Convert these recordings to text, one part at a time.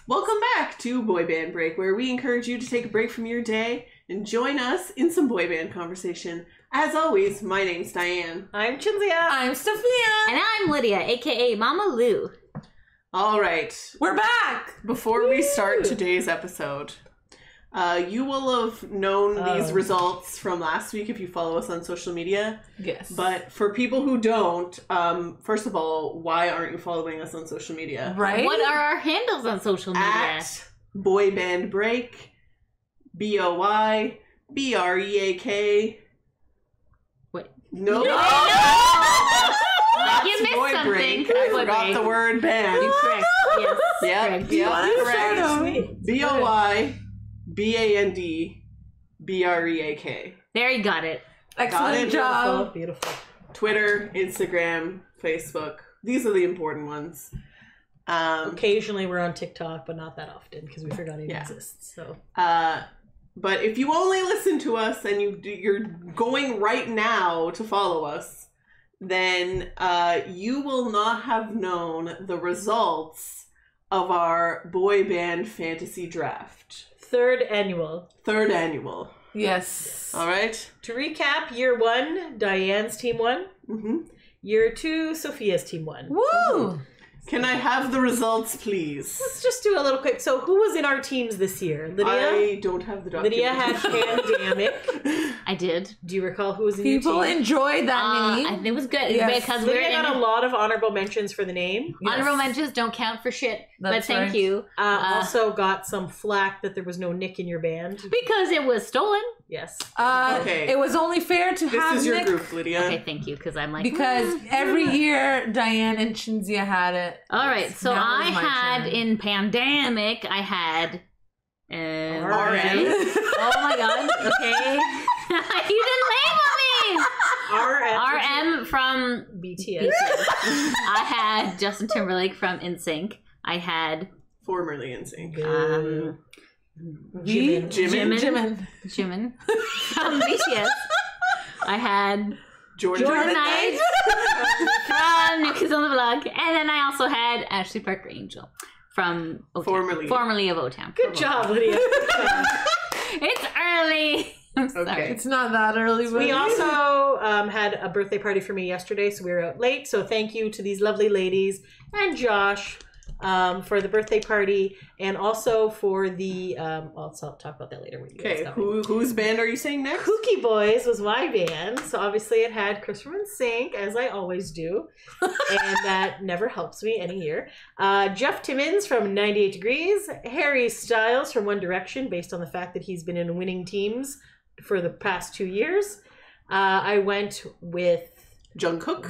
Welcome back to Boy Band Break, where we encourage you to take a break from your day and join us in some boy band conversation. As always, my name's Diane. I'm Chinzia. I'm Sophia. And I'm Lydia, aka Mama Lou. All right. We're back! Before we start today's episode, you will have known these results from last week if you follow us on social media. Yes. But for people who don't, first of all, why aren't you following us on social media? Right? What are our handles on social media? At Boy Band Break, BOYBREAK. What? No. You That's missed Boy something. Break. I Boy forgot break. the word band. You're correct. Yes. Yep. Correct. Yep. Correct. Sweet. BOYBANDBREAK. There, you got it. Excellent Got it. job. Beautiful. Twitter, Instagram, Facebook. These are the important ones. Occasionally we're on TikTok, but not that often because we forgot it Yeah. exists. So But if you only listen to us and you're going right now to follow us, then you will not have known the results of our boy band fantasy draft. third annual. Third annual. Yes. All right? To recap, year 1, Diane's team won. Mm-hmm. Year 2, Sophia's team won. Woo! Can I have the results, please? Let's just do a little quick. So who was in our teams this year? Lydia? I don't have the document. Lydia had Pandemic. I did. Do you recall who was in your People team? enjoyed that name. It was good Yes. because we're Lydia in got a lot of honorable mentions for the name. Yes. honorable mentions don't count for shit. But That's thank right. you Also got some flack that there was no Nick in your band. because it was stolen. Yes. Okay. It was only fair to This have is your Nick group, Lydia. Okay, thank you because I'm like because every year Diane and Chinzia had it. All right, so Now I it's my had turn. in Pandemic, I had RM. Oh my god! Okay, you didn't label me. RM from BTS. I had Justin Timberlake from NSYNC. I had Formerly in sync. Jimin. Jimin from BTS. I had Jordan Knight from New Kids on the Block, and then I also had Ashley Parker Angel from O-Town. Formerly of O-Town. Good job, Lydia. Good job. It's early. I'm sorry. Okay. It's not that early. We also had a birthday party for me yesterday, so we were out late. So thank you to these lovely ladies and Josh for the birthday party, and also for the. I'll talk about that later. When you guys Okay, got me. whose band are you saying next? Kooky Boys was my band, so obviously it had Christopher and Sync, as I always do, and that never helps me any year. Jeff Timmons from 98 Degrees, Harry Styles from One Direction, based on the fact that he's been in winning teams for the past 2 years. I went with Jungkook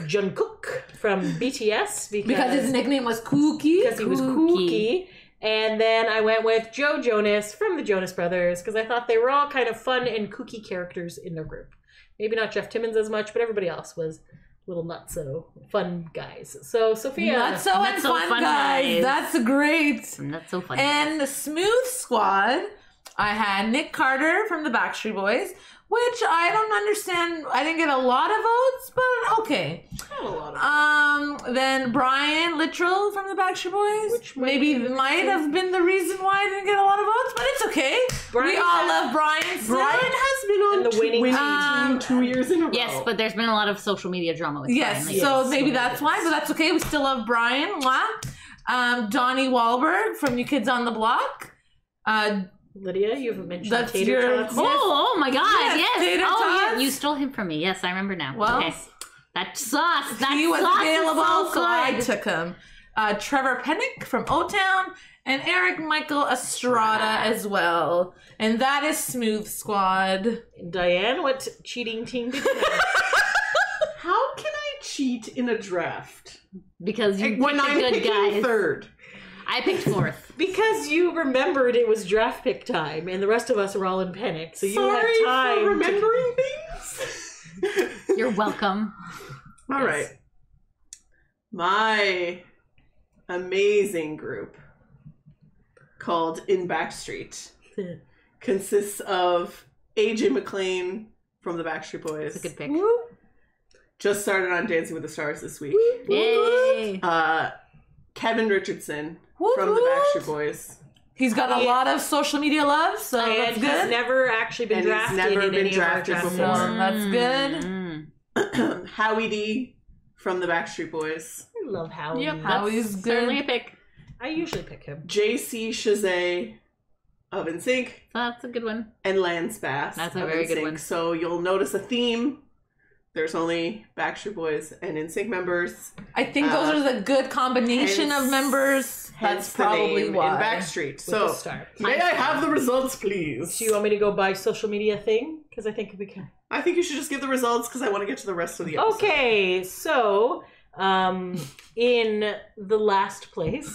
from BTS because his nickname was Kooky. Because he was kooky. And then I went with Joe Jonas from the Jonas Brothers because I thought they were all kind of fun and kooky characters in their group. Maybe not Jeff Timmons as much, but everybody else was little nutso fun guys. So Sophia, Nutso and fun guys. That's great. That's so funny. And the Smooth Squad, I had Nick Carter from the Backstreet Boys, which I don't understand. I didn't get a lot of votes, but okay. Not a lot of Then Brian Littrell from the Backstreet Boys, Which might have been the reason why I didn't get a lot of votes, but it's okay. Brian we all love Brian. still. Brian has been on And the winning team 2 years in a row. Yes, but there's been a lot of social media drama with Yes, Brian. so maybe that's why, but that's okay. We still love Brian. Mwah. Donnie Wahlberg from New Kids on the Block. Lydia, you haven't mentioned That's Tater your- Tots. Oh my god, Yes, yes. tater tots. You stole him from me. Yes, I remember now. Well, okay. That sauce. That he was sauce available, is so so I good. took him. Trevor Pennick from O-Town and Eric Michael Estrada as well. And that is Smooth Squad. Diane, what cheating team did you have? How can I cheat in a draft Because you when picked I'm the good picking guys. third? I picked fourth. Because you remembered it was draft pick time, and the rest of us are all in panic, so you Sorry had time for remembering things. You're welcome. All right. My amazing group called In Backstreet consists of AJ McLean from the Backstreet Boys. That's a good pick. Just started on Dancing with the Stars this week. Yay. Kevin Richardson Woot from the woot. Backstreet Boys. He's got a lot of social media love, so that's And good. he's never actually been And he's drafted never in been any of our drafted draft before. So that's good. Mm. Howie D from the Backstreet Boys. I love Howie. Yep, Howie's that's good. certainly a pick. I usually pick him. JC Chazé of NSYNC. So that's a good one. And Lance Bass. That's a of very good NSYNC. one. So you'll notice a theme. There's only Backstreet Boys and NSYNC members. I think those are the good combination hence- of members. Hence That's the probably name why. in Backstreet. With So a star. may I have the results, please? Do you want me to go by social media thing? Because I think we can. I think you should just give the results because I want to get to the rest of the episode. Okay, so in the last place,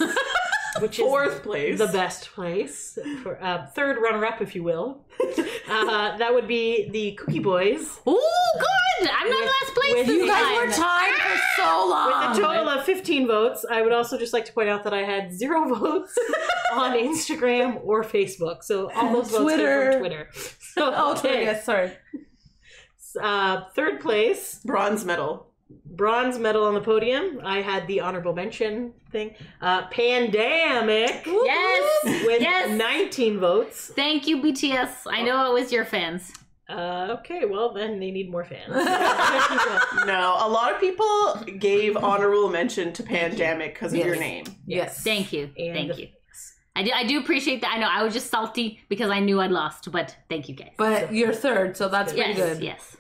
which is Fourth place. the best place, for third runner-up, if you will, that would be the Cookie Boys. Ooh, good! I'm not in last place with this You guys were time. tied for so long. With a total of 15 votes. I would also just like to point out that I had 0 votes on Instagram or Facebook. So all those votes came Twitter. from Twitter. So, Oh, Twitter, okay. yes, sorry. Third place, Bronze medal. bronze medal on the podium. I had the honorable mention thing. Pandemic Yes! with Yes! 19 votes. Thank you, BTS. I know it was your fans. Okay, well then they need more fans. No, a lot of people gave honorable mention to Pandemic because of Yes. your name. Yes. Thank you. And Thank you. I do appreciate that. I know I was just salty because I knew I'd lost, but thank you guys. But you're third, so that's pretty yes, good. yes.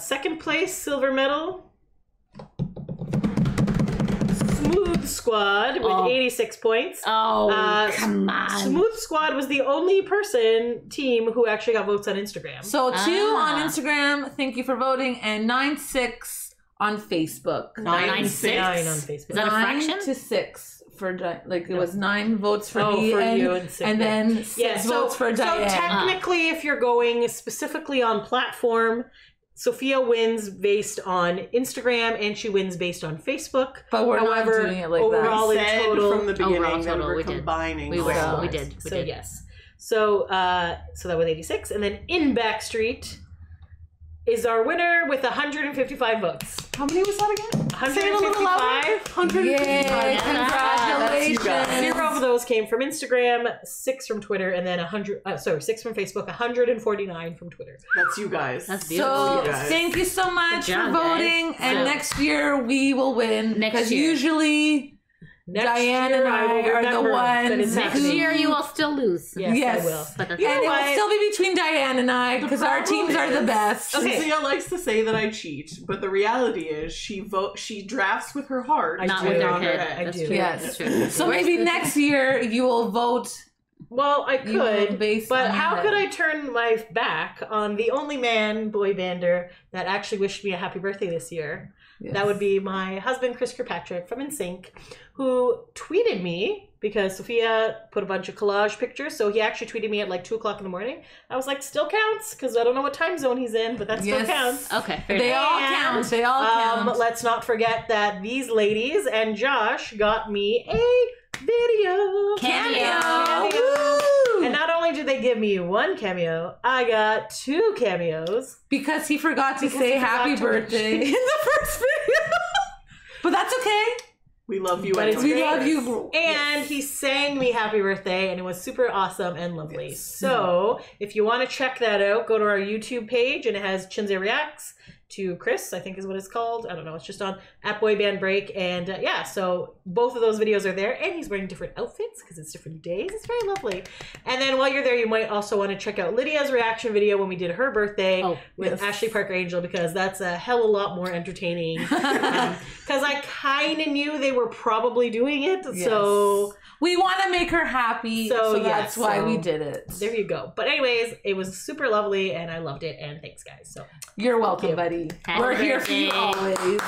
Second place, silver medal. Smooth Squad with 86 points. Oh, come on. Smooth Squad was the only team who actually got votes on Instagram. So 2 Ah. on Instagram, thank you for voting, and 9-6 on Facebook. 9-6. 9 on Facebook. Is that a 9 fraction? to 6 for it was 9 votes for me for and, you and 6 and then 6 votes for Diane. So technically, if you're going specifically on platform, Sophia wins based on Instagram and she wins based on Facebook. But we're However, not doing it like overall that. We in said total- from the beginning Overall that total, we're we did. combining. We all were. of We it. did. We So did. yes. So that was 86, and then in Backstreet is our winner with 155 votes. How many was that again? 155. Yay, congratulations. guys. 0 of those came from Instagram, 6 from Twitter, and then 6 from Facebook, 149 from Twitter. That's you guys. That's So beautiful. guys. thank you so much Good job, for voting, guys. and So- next year we will win Next because year. usually Next Diane year, and I will are the remember that ones it's who- Next happening. year you will still lose. Yes, Yes. I will. But that's and it will what? still be between Diane and I because our teams are the best. Okay. Cynthia likes to say that I cheat, but the reality is she drafts with her heart, I Not do. with not your her head. head. I That's do. true. Yes. That's true. So maybe next year you will vote. Well, I You will could, based but on how your could head. I turn my back on the only man boy bander that actually wished me a happy birthday this year? Yes. That would be my husband, Chris Kirkpatrick from NSYNC, who tweeted me because Sophia put a bunch of collage pictures. So he actually tweeted me at like 2 o'clock in the morning. I was like, still counts because I don't know what time zone he's in, but that still Yes. counts. Okay. Fair They enough. all And, count. They all count. Let's not forget that these ladies and Josh got me a video Cameo. Woo! And not only did they give me 1 cameo, I got 2 cameos. Because he forgot to Because say he forgot happy to birthday in mention- the first video. But that's okay. We love you. But it's We great. love you. And he sang me happy birthday, and it was super awesome and lovely. So if you want to check that out, go to our YouTube page, and it has Chinze Reacts to Chris, I think is what it's called. I don't know. It's just on at Boy Band Break. And yeah, so both of those videos are there. And he's wearing different outfits because it's different days. It's very lovely. And then while you're there, you might also want to check out Lydia's reaction video when we did her birthday with yes. Ashley Parker Angel, because that's a hell of a lot more entertaining. Because I kind of knew they were probably doing it. So We want to make her happy, So, so yes, that's why so we did it. there you go. But anyways, it was super lovely and I loved it. And thanks, guys. So You're welcome, buddy. Happy We're here for you birthday. always.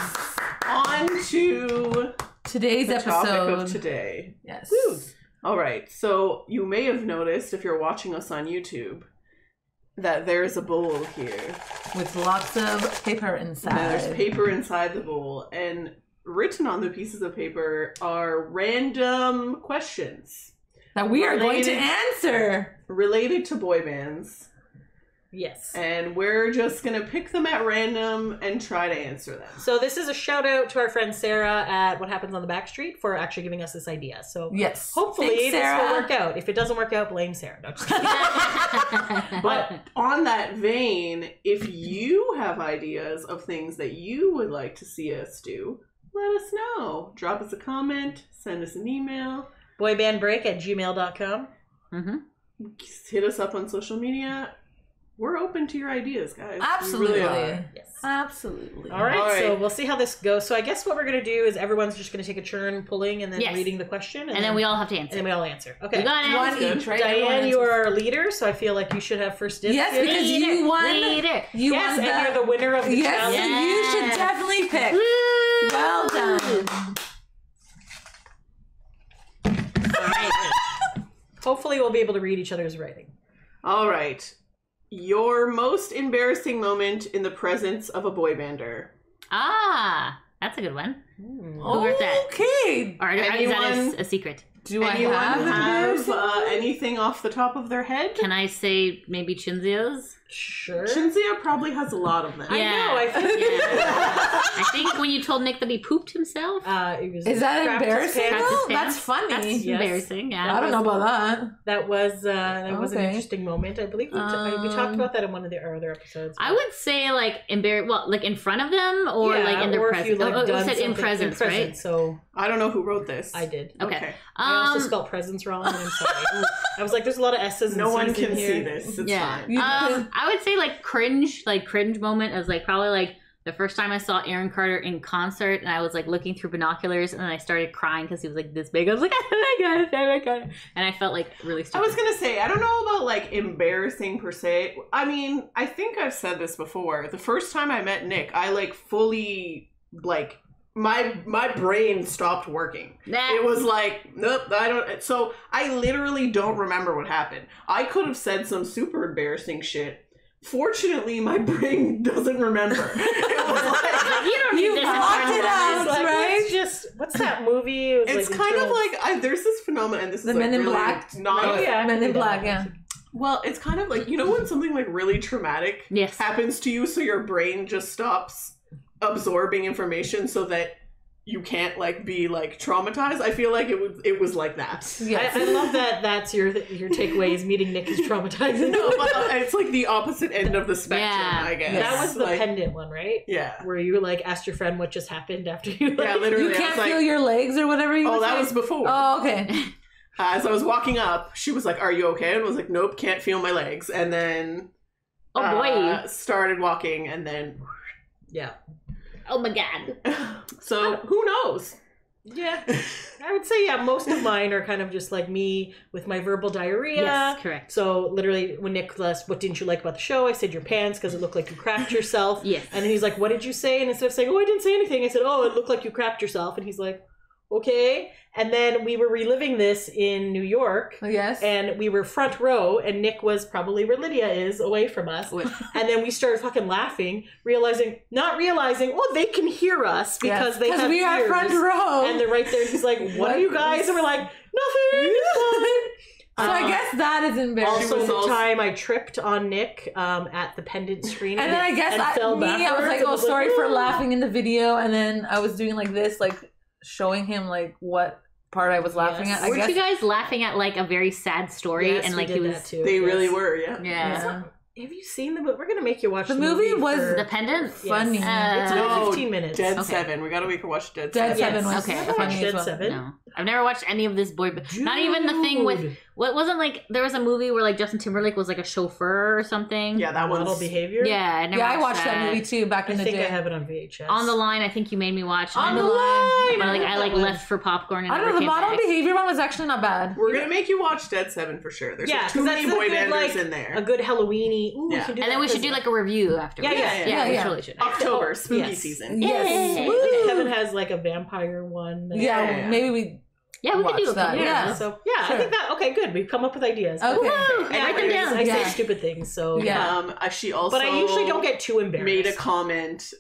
On to Today's the topic episode. of today. Yes. All right, so you may have noticed if you're watching us on YouTube that there's a bowl here. With lots of paper inside. Now, there's paper inside the bowl, and written on the pieces of paper are random questions that we are going to related- answer. related to boy bands. Yes. And we're just going to pick them at random and try to answer them. So this is a shout out to our friend Sarah at What Happens on the Back Street for actually giving us this idea. So Yes. hopefully Thanks, this Sarah. will work out. If it doesn't work out, blame Sarah. No, just kidding. But on that vein, if you have ideas of things that you would like to see us do, let us know. Drop us a comment, send us an email. Boybandbreak@gmail.com. Mm-hmm. Hit us up on social media. We're open to your ideas, guys. Absolutely. We really are. Yes. Absolutely. All right, All right. so we'll see how this goes. So I guess what we're going to do is everyone's just going to take a turn pulling and then Yes. reading the question. And then we all have to And answer. then we all answer. Okay. You got it. One good. each, right? Everyone Diane, answers. you are our leader, so I feel like you should have first dibs. Yes, here. because you won. Leader. You Yes, won and that. you're the winner of the Yes, challenge. so you should definitely pick. Woo! Well done. All right. Hopefully we'll be able to read each other's writing. All right. Your most embarrassing moment in the presence of a boy bander. Ah, that's a good one. Hmm. Who wrote that? Okay. Or is that Anyone- a secret? Do Anyone I have have anything off the top of their head? Can I say maybe Chinzio's? Sure. Shinzia probably has a lot of them. I know, I think- I think when you told Nick that he pooped himself, It was Is that crapped his embarrassing? pants. Crapped his though? pants. That's funny. That's Yes. embarrassing. Yeah. I don't know about that. That was an Okay. interesting moment. I believe we talked about that in one of our other episodes. I would say like like in front of them or Yeah, like in their or if you, presence. like, You done said in something presence, right? So I don't know who wrote this. I did. Okay. I also spelled presents wrong, and I'm sorry. I was like, "There's a lot of S's." And No one C's in can here. see this. It's Yeah. fine. You can- I would say like cringe moment is like probably like the first time I saw Aaron Carter in concert, and I was like looking through binoculars, and then I started crying because he was like this big. I was like, oh my god, and I felt like really I stupid. was gonna say, I don't know about like embarrassing per se. I mean, I think I've said this before. The first time I met Nick, I like fully like my brain stopped working. Nah. It was like, nope, I don't. So I literally don't remember what happened. I could have said some super embarrassing shit. Fortunately, my brain doesn't remember. It was like, You don't need You this. blocked it out. It's like, right? what's that movie? It was it's like kind of internal- like there's this phenomenon, and this The is like Men in really Black. not. Oh, yeah. Men in Black, yeah. Well, it's kind of like, you know when something like really traumatic Yes. happens to you, so your brain just stops absorbing information so that you can't like be like traumatized. I feel like it was like that. Yes. I love that. That's your takeaway is meeting Nick is traumatizing. No, but it's like the opposite end of the spectrum, Yeah. I guess. That was the like, pendant one, right? Yeah. Where you like asked your friend what just happened after you. Like, Yeah, literally. You I can't was like, feel your legs or whatever you oh, were that saying? was before. Oh, okay. As I was walking up, she was like, "Are you okay?" And I was like, "Nope, can't feel my legs." And then Oh boy. started walking, and then Yeah. Oh my god. so who knows? Yeah. I would say, yeah, most of mine are kind of just like me with my verbal diarrhea. Yes, correct. So literally, when Nick asked, what didn't you like about the show? I said your pants because it looked like you crapped yourself. Yes. And then he's like, what did you say? And instead of saying, oh, I didn't say anything, I said, oh, it looked like you crapped yourself. And he's like, okay. And then we were reliving this in New York. Yes. And we were front row, and Nick was probably where Lydia is, away from us. Wait. And then we started fucking laughing, not realizing, oh, they can hear us because they have we are ears. front row. And they're right there. And he's like, what are you guys? And we're like, nothing. It's fine. So I guess that is embarrassing. Also, was the also- time I tripped on Nick at the pendant screen. And then I guess I fell was like, backwards and oh, was sorry for "Ah." laughing in the video. And then I was doing like this, like showing him like what part I was laughing Yes. at. I Weren't guess. you guys laughing at like a very sad story Yes, and we like did he was that too. They Yes. really were, yeah. yeah. Have you seen the movie? We're going to make you watch The the movie was for- Dependent? funny. It's only No, 15 minutes. Dead Okay. 7. We gotta make her watch Dead Dead 7. Seven was Okay. Never funny watched as Dead well. 7. No. I've never watched any of this boy. Not even the thing with Dude. what wasn't like there was a movie where like Justin Timberlake was like a chauffeur or something. Yeah, that Model one's behavior. Yeah, I never Yeah, I watched that movie too back I in the think day. I have it on VHS. On the Line, I think you made me watch. On and the I- Line. But like I like That one. left for popcorn and I don't never know. The came model back. behavior one was actually not bad. We're gonna make you watch Dead 7 for sure. There's Yeah, like, too 'cause many that's a boy good, banders like, in there. a good Halloweeny. Ooh, Yeah. we can do And that then we should 'cause- do like a review afterwards. Yeah, yeah, yeah. We yeah. totally should. October, spooky yes. season. Yes. Yay. Woo. Kevin has like a vampire one. Yeah, Yeah. maybe we. Yeah, we could do Watch a that, couple. yeah. So yeah, Sure. I think that okay, good. We've come up with ideas. Okay. Woohoo! Yeah, Write them down. I say Yeah. stupid things, so Yeah. She also But I usually don't get too embarrassed. made a comment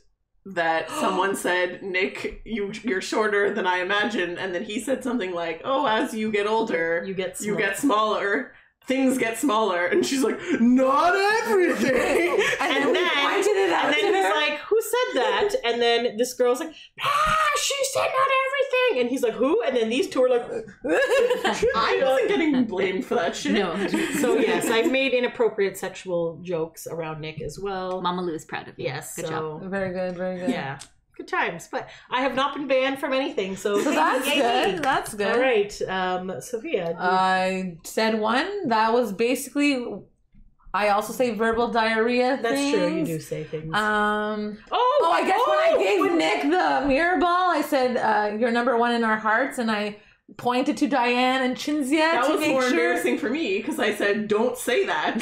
that someone said, Nick, you're shorter than I imagined, and then he said something like, oh, as you get older, You get you get smaller. things get smaller, and she's like, not everything. And then we pointed it out And then to he's her. like, who said that? And then this girl's like, she said not everything. And he's like, who? And then these two are like, I wasn't getting blamed for that shit. No. so yes, I've made inappropriate sexual jokes around Nick as well. Mama Lou is proud of you. Yes, Good so job. Very good, very good. yeah, good times. But I have not been banned from anything, so So that's yay good. me. That's good. All right, Sophia. I said one. That was basically. I also say verbal diarrhea. That's things. true. You do say things. Oh, I guess when I gave Nick the mirror ball, I said, "You're number one in our hearts," and I pointed to Diane and Chinzia That to was make more sure. embarrassing for me because I said, don't say that.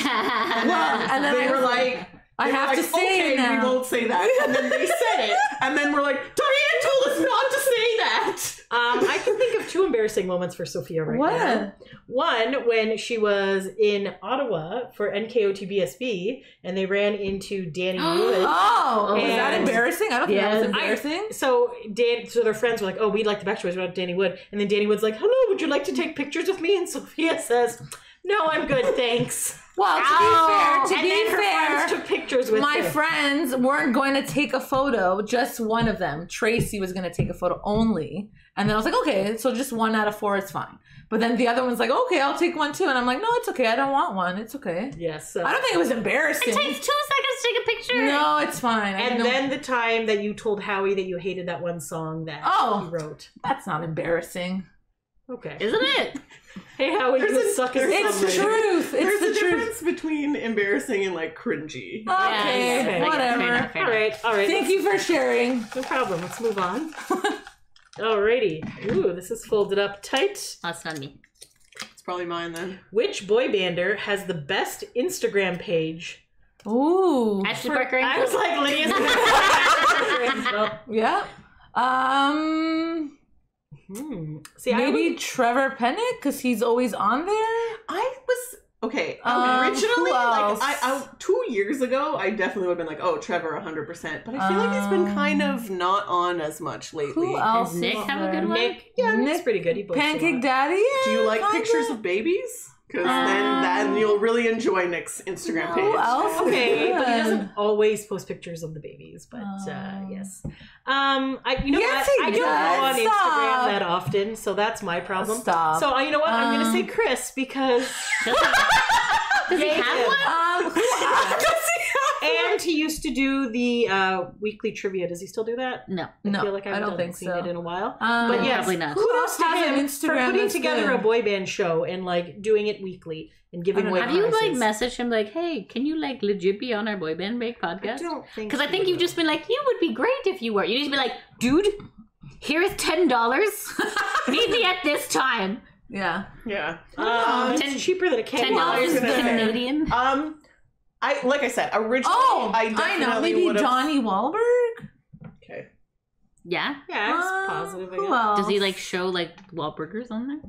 Well, and then They I were was like, I have to say okay, it now. we won't say that. And then they said it. And then we're like, Diane told us not to say that. I can think of two embarrassing moments for Sophia right What? now. One, when she was in Ottawa for NKOTBSB, and they ran into Danny Wood. Oh, was that And- embarrassing? I don't think that was Yes. embarrassing. So their friends were like, "Oh, we'd like the Backstreet Boys about Danny Wood," and then Danny Wood's like, "Hello, would you like to take pictures with me?" And Sophia says, "No, I'm good, thanks." Well, to and be then her fair, friends took pictures with my her. friends weren't going to take a photo, just one of them. Tracy was going to take a photo only. And then I was like, okay, so just 1 out of 4 is fine. But then the other one's like, okay, I'll take one too. And I'm like, no, it's okay. I don't want one. It's okay. Yes. I don't think it was embarrassing. It takes 2 seconds to take a picture. No, it's fine. I And know- then the time that you told Howie that you hated that one song that Oh. he wrote. That's not embarrassing. Okay. Isn't it? Hey, Howie, There's you a- suck at It's the something. truth. There's It's a the truth. difference between embarrassing and like cringy. Okay, okay. whatever. Fair enough, fair All enough. right. Thank you for sharing. No problem. Let's move on. Alrighty. Ooh, this is folded up tight. That's not me. It's probably mine then. Which boy bander has the best Instagram page? Ooh. Ashley Parker. I was like, Lydia's gonna Yeah. See, Maybe Trevor Pennick, because he's always on there. I was okay. Who Originally, like else? I 2 years ago, I definitely would have been like, "Oh, Trevor, 100%." But I feel like he's been kind of not on as much lately. Who else? Does Nick is have a there? good one? Nick, yeah, Nick's Nick pretty good. He posts a Pancake lot. Daddy? Do you like kinda. pictures of babies? Because then you'll really enjoy Nick's Instagram page. Who else? Okay, but he Good. doesn't always post pictures of the babies. But yes, you know Yes, what? he I don't go on does. Instagram Stop. that often, so that's my problem. Stop. So you know what? I'm gonna say Chris because Does he have one? Who else? and he used to do the weekly trivia. Does he still do that? No. No, I feel like I haven't don't think seen so. it in a while. Um, But yes, Probably not. Who kudos else to has him an for Instagram putting that's together good? a boy band show and like doing it weekly and giving I don't away know. Have you prizes. like messaged him like, hey, can you like legit be on our boy band break I podcast? don't think Because I he think you've will. just been like, you would be great if you were. You just be like, dude, here is $10. Meet me at this time. Yeah. Yeah. It's cheaper than a can. $10 gonna say. Canadian. I like I said originally. Oh, I I definitely know. Maybe would've- Donnie Wahlberg? Okay. Yeah. Yeah, it's positive. I Who guess. else? Does he like show like Wahlburgers on there?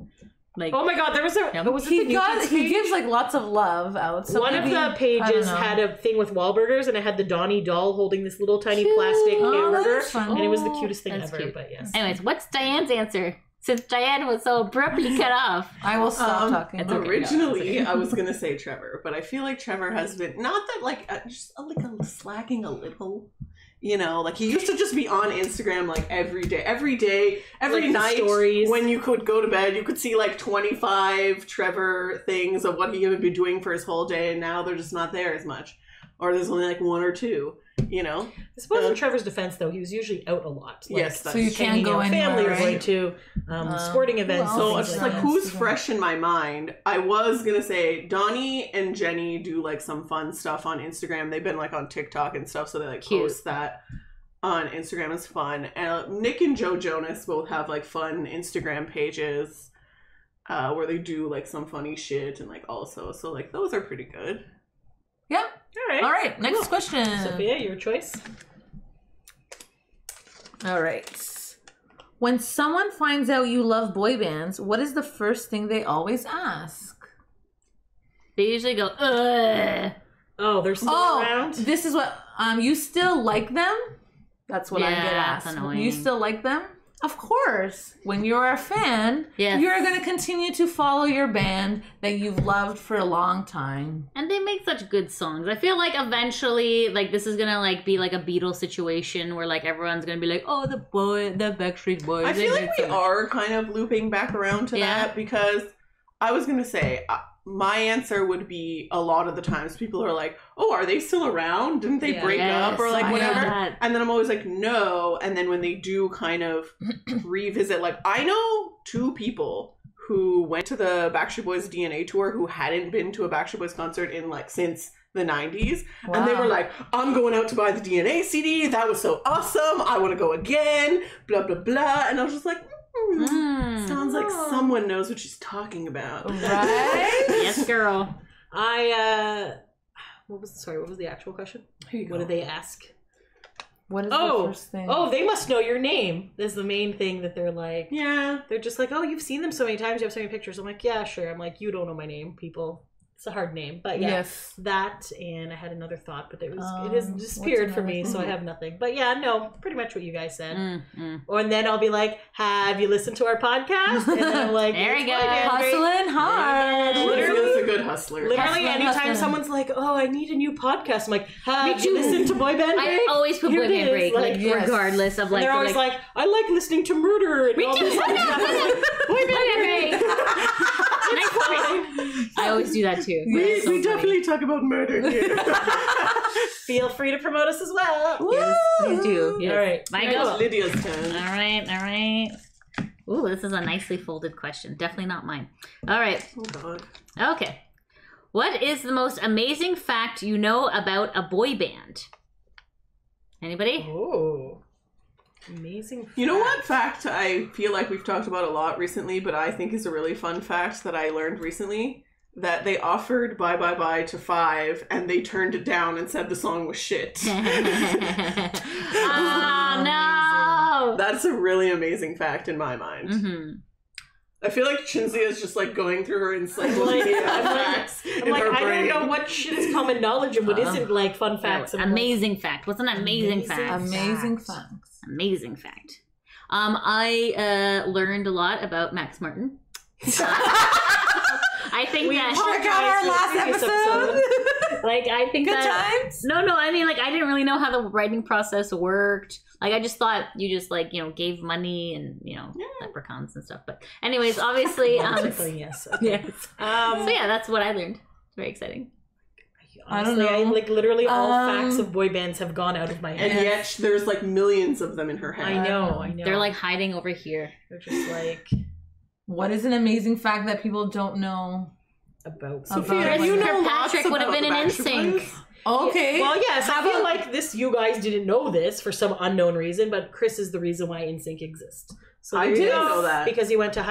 Like, Oh my God, there was a. Yeah. Was it He the New got. Kids He page? gives like lots of love out. So One maybe, of the I pages don't know. had a thing with Wahlburgers, and it had the Donnie doll holding this little tiny Cute. plastic Oh, hamburger, that's fun. and it was the cutest thing That's ever. cute. But yes, anyways, what's Diane's answer? Since Diane was so abruptly cut off. I will stop talking. It's okay. Originally, I was gonna say Trevor, but I feel like Trevor has been not that like just like slacking a little. You know, like he used to just be on Instagram like every day, every Like the night. stories. When you could go to bed, you could see like 25 Trevor things of what he would be doing for his whole day, and now they're just not there as much, or there's only like 1 or 2. You know, I suppose in Trevor's defense, though, he was usually out a lot. Like, yes, that's So you can't hanging go out, anywhere, family or right? going to sporting events. who So else it's is just on like who's Instagram? fresh in my mind. I was gonna say Donnie and Jenny do like some fun stuff on Instagram. They've been like on TikTok and stuff, so they like Cute. post that on Instagram. It's fun. And Nick and Joe Jonas both have like fun Instagram pages where they do like some funny shit and like also so like those are pretty good. Yeah. All right. All right. Next question. Sophia, your choice. All right. When someone finds out you love boy bands, what is the first thing they always ask? They usually go, ugh. Oh, they're still around. This is what you still like them? That's what I Yeah, get that's asked. annoying. You still like them? Of course, when you're a fan, Yes. you're going to continue to follow your band that you've loved for a long time. And they make such good songs. I feel like eventually, like, this is gonna like be like a Beatles situation where like everyone's gonna be like, oh, the Backstreet Boys. I they feel made like we so much. are kind of looping back around to Yeah. that because I was going to say my answer would be a lot of the times people are like, oh, are they still around? Didn't they Yeah. break up or like I whatever? know. And then I'm always like, no. And then when they do kind of revisit, like I know 2 people who went to the Backstreet Boys DNA tour who hadn't been to a Backstreet Boys concert in like since the 90s. And they Wow. were like, I'm going out to buy the DNA CD. That was so awesome. I want to go again. Blah, blah, blah. And I was just like, sounds like someone knows what she's talking about. Right? Yes, girl. What was the actual question? Here you What go. did they ask? What is Oh. the first thing? Oh, they must know your name. That's the main thing that they're like. Yeah. They're just like, oh, you've seen them so many times. You have so many pictures. I'm like, yeah, sure. I'm like, you don't know my name, people. It's a hard name, but yeah, Yes. that. And I had another thought, but it has What's disappeared for another me, so I thing? have nothing. But yeah, no, pretty much what you guys said. Mm. And then I'll be like, have you listened to our podcast? And then I'm like, There we "It's go. my band, right?" Hustling hard. Literally- Lydia's a good hustler. Literally, Hustling, anytime hustling. someone's like, "Oh, I need a new podcast," I'm like, "Have too. you listened to Boy Band Break?" I always put Here Boy it Band is, Break, like, like yes. regardless of And like. they're always like, "I like listening to Murder." And Me all too. this other stuff. I'm like, Boy Band Break. Nice point. I always do that too. We, That's so we funny. definitely talk about murder here. Feel free to promote us as well. Yes, please do. Yes. All right, My It's go. Lydia's turn. All right. Ooh, this is a nicely folded question. Definitely not mine. All right. Oh god. Okay. What is the most amazing fact you know about a boy band? Anybody? Oh, amazing. You know what fact I feel like we've talked about a lot recently, but I think is a really fun fact that I learned recently? That they offered Bye Bye Bye to 5 and they turned it down and said the song was shit. Oh no! That's a really amazing fact in my mind. Mm-hmm. I feel like Chinzia is just like going through her encyclopedia of facts I'm in like, her I brain. don't know what shit is common knowledge and what isn't like fun facts. I'm like, Amazing fact. What's an amazing fact? Amazing Facts. facts. Amazing fact. I learned a lot about Max Martin. I think that Check out our last Previous episode. like I think Good that times. No, I mean like I didn't really know how the writing process worked. Like I just thought you just like, gave money and, leprechauns and stuff. But anyways, obviously yes. Okay. yes. So yeah, that's what I learned. It's very exciting. I don't Honestly, know. like literally all Um, facts of boy bands have gone out of my head. And yet there's like millions of them in her head. I know. They're like hiding over here. they're just like What is an amazing fact that people don't know? about. Sophia, About you what? know lots Patrick would have about been the an Backstreet NSYNC. Boys. Okay. Well, yes, I How feel about- like this. You guys didn't know this for some unknown reason, but Chris is the reason why NSYNC exists. So I there you didn't go. know that. Because he went to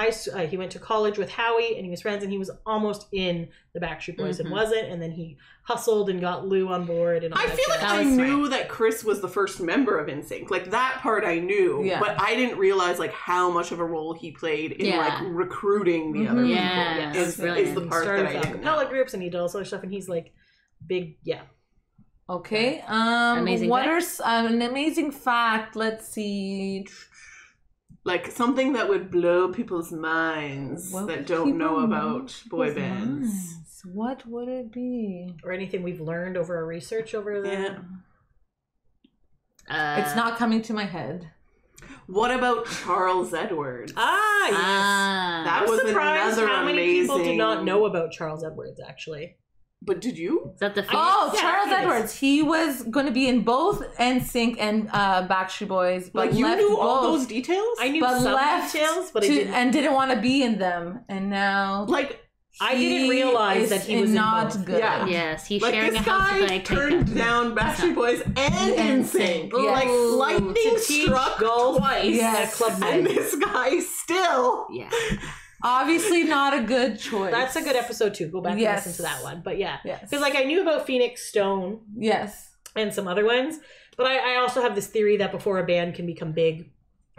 he went to college with Howie, and he was friends, and he was almost in the Backstreet Boys and wasn't, and then he hustled and got Lou on board. And all I that feel like jazz. I was knew that Chris was the first member of NSYNC. Like that part I knew, Yeah. but I didn't realize like how much of a role he played in Yeah. like recruiting the other Mhm. people. Yeah, is brilliant. the He part started that I with didn't acapella know. groups, and he did all sort of stuff, and he's like big, yeah. Okay. Amazing What fact? are an amazing fact? Let's see. Like something that would blow people's minds What that would don't know people about boy With bands. minds? What would it be? Or anything we've learned over our research over the. Yeah. It's not coming to my head. What about Charles Edwards? Ah, yes. That I'm was surprised another how many people did not amazing- know about Charles Edwards, actually. But did you? Is that the Oh, Yeah, Charles yes. Edwards. He was going to be in both NSYNC and Backstreet Boys, but Like you left knew both. all those details? I knew but some left details, but I didn't. and didn't want to be in them, and now Like I didn't he realize is that he was in not both. good. Yeah. Yes, he's Like sharing this a house with guy like turned down Backstreet Boys and NSYNC. Yes. Like lightning To teach struck golf twice. Yes. at Club And Med. this guy still. Yeah. Obviously, not a good choice. That's a good episode too. Go back Yes. and listen to that one. But yeah, Yes. because like I knew about Phoenix Stone Yes. and some other ones, but I also have this theory that before a band can become big,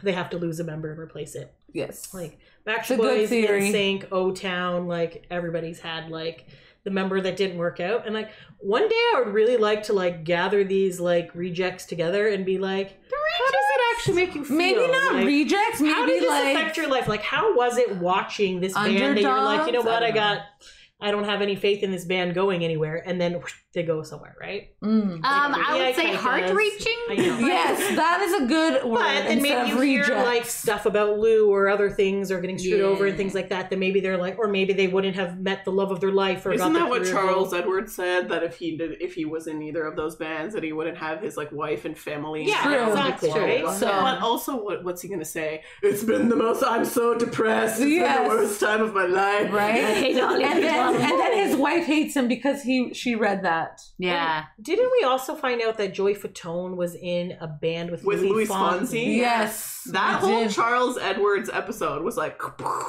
they have to lose a member and replace it. Yes. Like a Backstreet good Boys, theory. NSYNC, O-Town, like everybody's had like the member that didn't work out. And like one day I would really like to like gather these like rejects together and be like, how does it actually make you feel? Maybe not like, rejects. Maybe how did this like affect your life? Like, how was it watching this band that you're like, you know what, Underdogs? I don't have any faith in this band going anywhere, and then whoosh, they go somewhere, right? I would say kinda heart does. reaching. I know. Yes, that is a good word. But then instead maybe of you hear rejects. like stuff about Lou or other things or getting screwed over and things like that. Then maybe they're like, or maybe they wouldn't have met the love of their life. Or Isn't got that what career Charles goal. Edwards said? That if he was in either of those bands, that he wouldn't have his like wife and family. Yeah, True. exactly. Blah, blah, Right? blah. So- but also, what's he gonna say? It's been the most. I'm so depressed. It's been Yes. the worst time of my life. right? I hate all these and people. then his wife hates him because she read that. Yeah. Didn't we also find out that Joy Fatone was in a band with Louis Fonsi? Yes, That we whole did. Charles Edwards episode was like.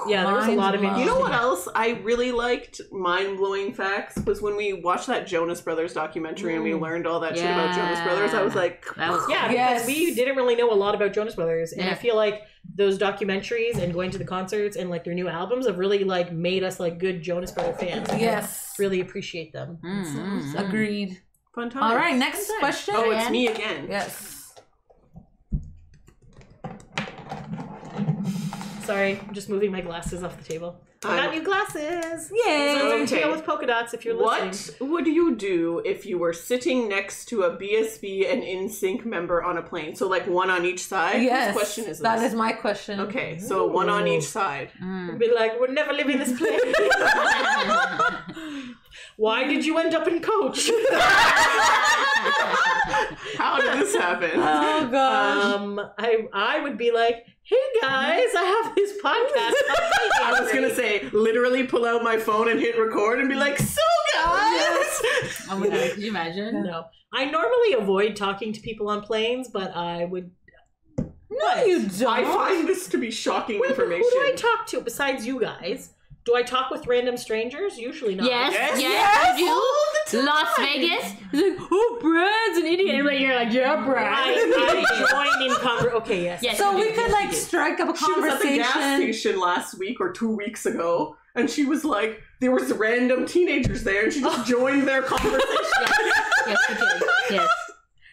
Yeah, there was a lot of Mind You know what interesting- else I really liked? Mind-blowing facts was when we watched that Jonas Brothers documentary and we learned all that shit about Jonas Brothers. I was like, That was Yeah, Yes. because we didn't really know a lot about Jonas Brothers, and I Yeah. feel like those documentaries and going to the concerts and like their new albums have really like made us like good Jonas Brother fans. Yes, Really appreciate them. agreed. fun times. All right, next question. Oh, it's me again. Yes. Sorry, I'm just moving my glasses off the table. I got new glasses. Yay. So Okay. tail with polka dots if you're listening. What would you do if you were sitting next to a BSB and NSYNC member on a plane? So like one on each side? Yes. Whose question is this? That is my question. Okay, so one on each side. Be like, we're never leaving this place. Why did you end up in Coach? How did this happen? Oh gosh. I would be like, hey guys, I have this podcast. I was gonna say, literally pull out my phone and hit record and be like, so guys! Oh my god, could you imagine? No, I normally avoid talking to people on planes, but I would. No, you don't. I find this to be shocking Who information. do I talk to besides you guys? Do I talk with random strangers? Usually not. Yes, Yes, yes, yes, all you do. Las Vegas. He's like, oh, Brad's an idiot. But you're like, yeah, Brad. I join in conversation. Okay, yes. Yes. So you we do, could yes, like you do. strike up a She was at the gas conversation. station last week or 2 weeks ago, and she was like, there was random teenagers there, and she just joined their conversation. Yes, you did. Yes.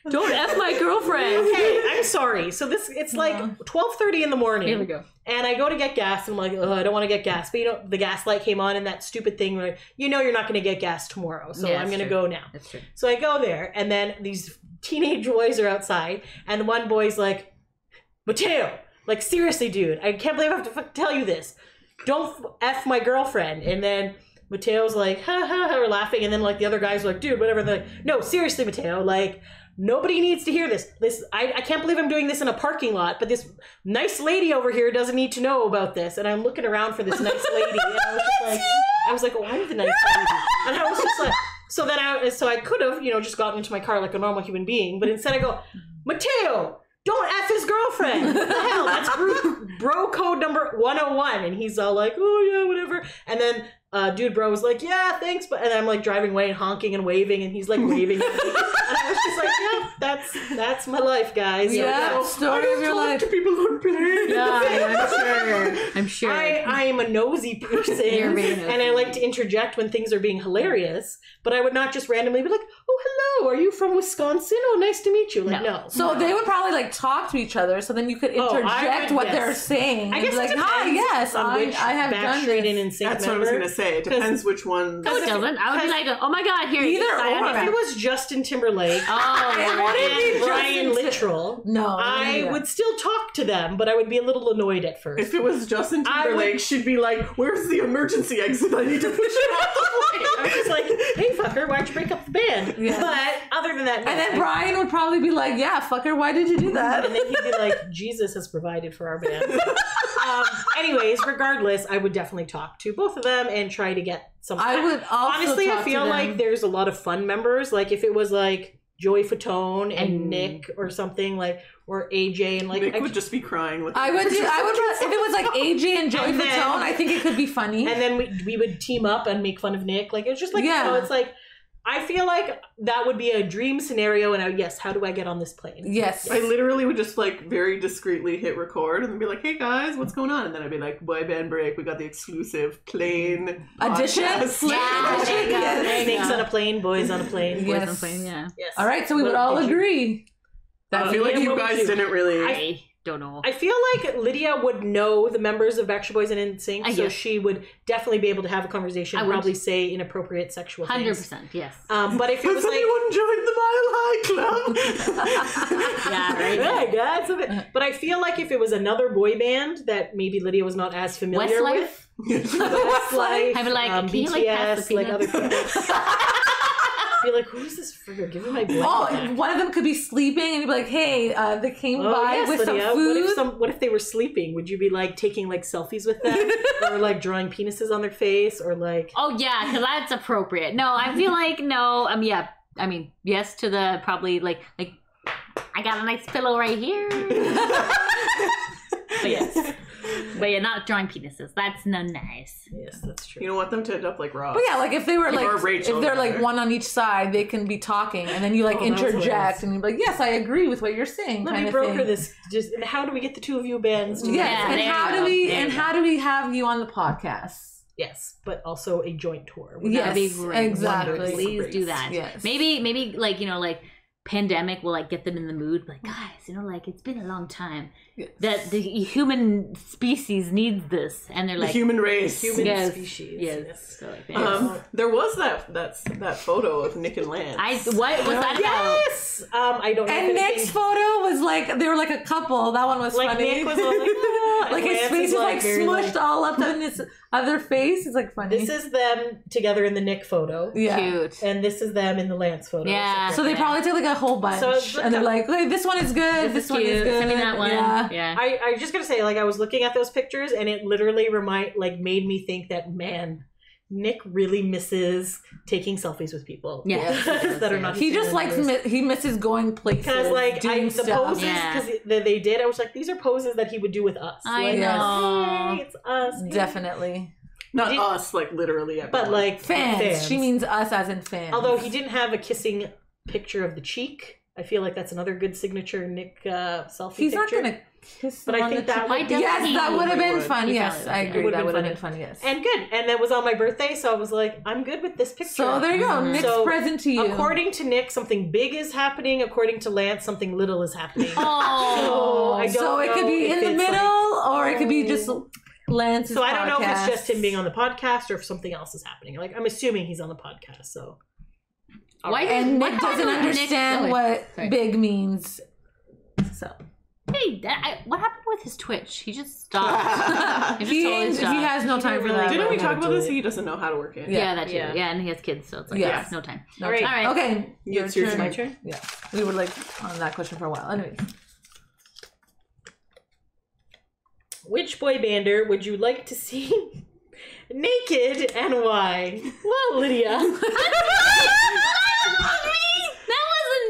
Don't F my girlfriend. Okay, I'm sorry. So it's like 12:30 in the morning. Here we go. And I go to get gas, and I'm like, oh, I don't want to get gas. But you know, the gas light came on, and that stupid thing where you know you're not going to get gas tomorrow, so Yeah, I'm going to true. go now. That's true. So I go there, and then these teenage boys are outside, and the one boy's like, Mateo, like seriously, dude, I can't believe I have to tell you this. Don't F my girlfriend. And then Mateo's like, ha ha ha, we're laughing, and then like the other guys are like, dude, whatever. And they're like, no, seriously, Mateo, like. Nobody needs to hear this. I can't believe I'm doing this in a parking lot, but this nice lady over here doesn't need to know about this. And I'm looking around for this nice lady. And I was like, oh, I'm the nice lady. And I was just like, so I could have, just gotten into my car like a normal human being, but instead I go, Mateo, don't F his girlfriend. What the hell? That's bro code number 101. And he's all like, oh yeah, whatever. And then dude bro was like, yeah, thanks. And I'm like driving away and honking and waving, and he's like waving at me. And I was just like, yeah, that's my life, guys. So, Yeah, story of your life. To people on planes. Yeah, I'm sure. I am a nosy person, You're very nosy. and I like to interject when things are being hilarious, but I would not just randomly be like, oh, hello, are you from Wisconsin? Oh, nice to meet you. Like, no. So they would probably like talk to each other, so then you could Oh, I interject would, what yes. they're saying. I and guess be like, it hi, depends yes, on I which have done Backstreet this. and NSYNC That's what I was member. gonna say. It depends which one. No, it doesn't. I would be like, oh my god, here. Either sign or. it. If it was Justin Timberlake It wouldn't be and Brian Justin Littrell, No, I yeah. would still talk to them, but I would be a little annoyed at first. If it was Justin I Timberlake, would- she'd be like, where's the emergency exit? I need to push him off the plane. I was just like, hey, fucker, why'd you break up the band? Yeah. But other than that, no, And then Brian would probably be like, yeah, fucker, why did you do that? And then he'd be like, Jesus has provided for our band. Anyways, regardless, I would definitely talk to both of them and try to get some. I would also honestly, talk I to feel them. like there's a lot of fun members. Like if it was like Joey Fatone and And- Nick or something like, or AJ and like, Nick would just be crying with I would if it was like AJ and Joey And then- Fatone, I think it could be funny. and then we would team up and make fun of Nick. Like it was just like, Yeah. it's like. I feel like that would be a dream scenario, and yes, how do I get on this plane? Yes. I literally would just like very discreetly hit record and then be like, hey guys, what's going on? And then I'd be like, boy band break, we got the exclusive plane Edition? podcast." Yeah, there you go. Yes. There you Snakes go. on a plane, boys on a plane. Yes. Boys on plane, yeah. Yes. All right, so we would What all did you- agree I feel like Lydia, you what would guys you- didn't really. I don't know. I feel like Lydia would know the members of Backstreet Boys and NSYNC, so Yes. she would definitely be able to have a conversation, I would. probably say inappropriate sexual things. 100%, yes. But if it Has was like, anyone joined the Mile High Club? Yeah, right. hey guys, but I feel like if it was another boy band that maybe Lydia was not as familiar with, Westlife, I'd be like, can you, like, pass BTS, the like other peanuts? people. Be like, who's this figure? Give me my blanket. Oh, back. one of them could be sleeping, and you'd be like, "Hey, they came by yes, with Lydia. some food." What if they were sleeping? Would you be like taking like selfies with them, or like drawing penises on their face, or like? Oh, yeah, because that's appropriate. No, I feel like, no. Yeah. I mean, yes to the probably, like, I got a nice pillow right here. But yes. But yeah, not drawing penises. That's not nice. Yes, that's true. You don't want them to end up like Ross. But yeah, like if they were like, Or Rachel, if they're like rather. one on each side, they can be talking, and then you like Oh, that was interject, hilarious. and you're like, "Yes, I agree with what you're saying." Let kind me of broker thing. this. Just and how do we get the two of you bands together? Yes, Yeah, and there how you do go. we There and you how do we have you on the podcast? Yes, but also a joint tour. Yes, That'd be great. exactly. Wonderful. Please do that. Yes. Maybe like, you know, like pandemic will like get them in the mood. Like, guys, you know, like it's been a long time Yes. that the human species needs this, and they're The like, human race. Human Yes, species. yes. So, like, There was that photo of Nick and Lance. what was that about? Yes. I don't know. And if Nick's anything- photo was like they were like a couple. That one was like funny. Nick was all like, ah, and like his Lance face is like very, smushed all up in his other face. It's like funny. This is them together in the Nick photo, yeah. Cute. and this is them in the Lance photo. Yeah. So they probably took like a whole bunch, So it's and they're like, "Okay, this one is good. This, This is one is cute. good. Send me that one. Yeah. Yeah. I just gotta say, like, I was looking at those pictures, and it literally made me think that, man, Nick really misses taking selfies with people. Yeah. that are not. He his just likes family members. he misses going places Because like doing the stuff. poses Yeah. because they did, I was like, these are poses that he would do with us. I like, know. Hey, it's us. Hey. Definitely Not Did- us, like literally everyone. But like fans. She means us as in fans. although he didn't have a kissing picture of the cheek, I feel like that's another good signature Nick selfie he's not picture. gonna kiss. But them I on think the that cheek. Why would doesn't Yes, he? that would have been Would. fun. He Yes, probably I would, yeah. agree. It would That have would have been been fun. Yes. and good. And that was on my birthday, so I was like, I'm good with this picture. So there you go. Mhm. Nick's So, present to you. According to Nick, something big is happening. According to Lance, something little is happening. Oh. I don't So it could know be if in the it's middle, or it could be just Lance's So I don't know if it's podcast. just him being on the podcast or if something else is happening. Like, I'm assuming he's on the podcast. So Why And what Nick happened doesn't with Nick? understand Oh, what sorry. big means. So Hey, what happened with his Twitch? He just stopped. He just totally he has no time for that. Didn't we know how talk to about do this? it. He doesn't know how to work it. Yeah, that too. Yeah. Yeah, and he has kids, so it's like, Yes. no time. all right. All right. Okay, It's your your turn. My turn. Yeah, we were like on that question for a while. Anyways, Which boy bander would you like to see naked and why? Well, Lydia.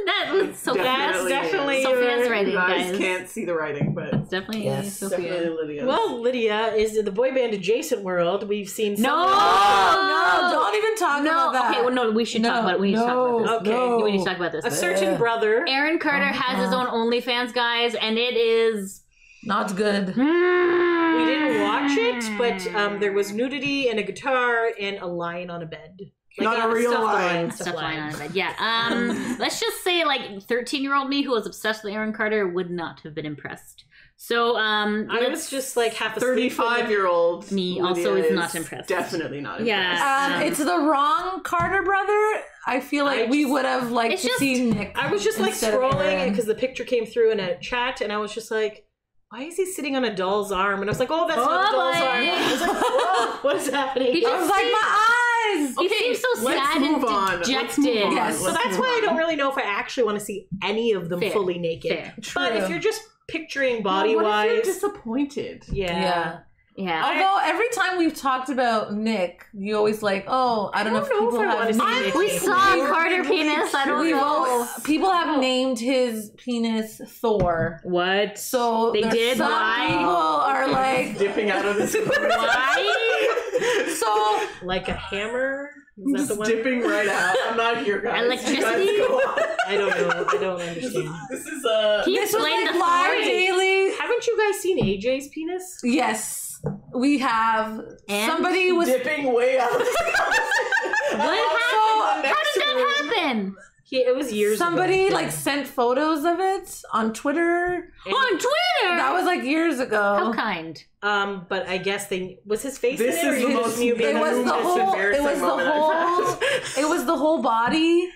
That was Sophia's. Definitely. That's definitely Sophia's your- writing, You guys guys. can't see the writing, but It's definitely Yes, Sophia. definitely Lydia. Well, Lydia is in the boy band adjacent world. We've seen No! some- no, don't even talk No, about that. okay, well, no, we should talk about it. We need to talk about this. Okay. no. We need to talk about this. a certain brother. Aaron Carter has his own OnlyFans, guys, and it is. Not good. We didn't watch it, but there was nudity and a guitar and a lion on a bed. Not a real stuffed lion. stuffed Stuff lying lion. on it. Yeah. Let's just say, like, 13-year-old me who was obsessed with Aaron Carter would not have been impressed. So, I was just like half asleep. 35-year-old Me also is not impressed. Definitely not impressed. Yeah. It's the wrong Carter brother. I feel like we would have liked it's to just- see Nick. I was just like instead of scrolling Aaron. because the picture came through in a chat, and I was just like, "Why is he sitting on a doll's arm?" And I was like, "Oh, that's not a doll's boy. arm." I was like, "Whoa, what is happening?" He I was like, my eyes. He seems so let's sad move and on. Let's dejected. move on. Yes. So Let's that's move why I on. don't really know if I actually want to see any of them Fair. fully naked. Fair. But if True. you're just picturing What if you're body-wise, disappointed? Yeah. Yeah. Although every time we've talked about Nick, you always like, oh, I don't know if don't know people if I wanna have see named Nick. We We've- saw we've- Carter we've- penis. I don't know. people have named his penis Thor. What? So They there's did? some Why? people are like, Dipping out of this. Why? so like a hammer. Is that Just the one? dipping right out. I'm not here, guys. Electricity? You guys go on. I don't know. I don't understand. This is Can you this was explain like the live story? daily. Haven't you guys seen AJ's penis? Yes, we have. And? Somebody was dipping way out. What happened? How did that happen? It was years Somebody ago. like sent photos of it on Twitter. On Twitter. That was like years ago. How kind. But I guess was his face This in it? is Or the you most just knew It was the Most whole. It embarrassing was the moment I've whole. had. It was the whole body,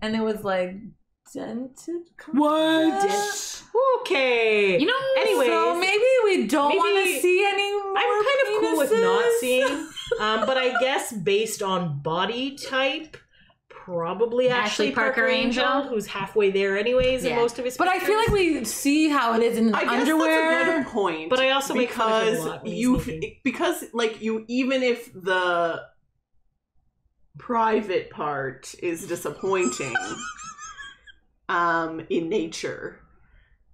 and it was like dented. What? Okay. You know, Anyways, So maybe we don't maybe- want to see any more. I'm kind of cool with not penises. seeing. But I guess based on body type, probably Ashley Parker Angel, who's halfway there anyways in Yeah. most of his But I feel like we see how it is in the I guess underwear. that's a good point. But I also make fun of him a because lot when he's you naked. because like you even if the private part is disappointing in nature,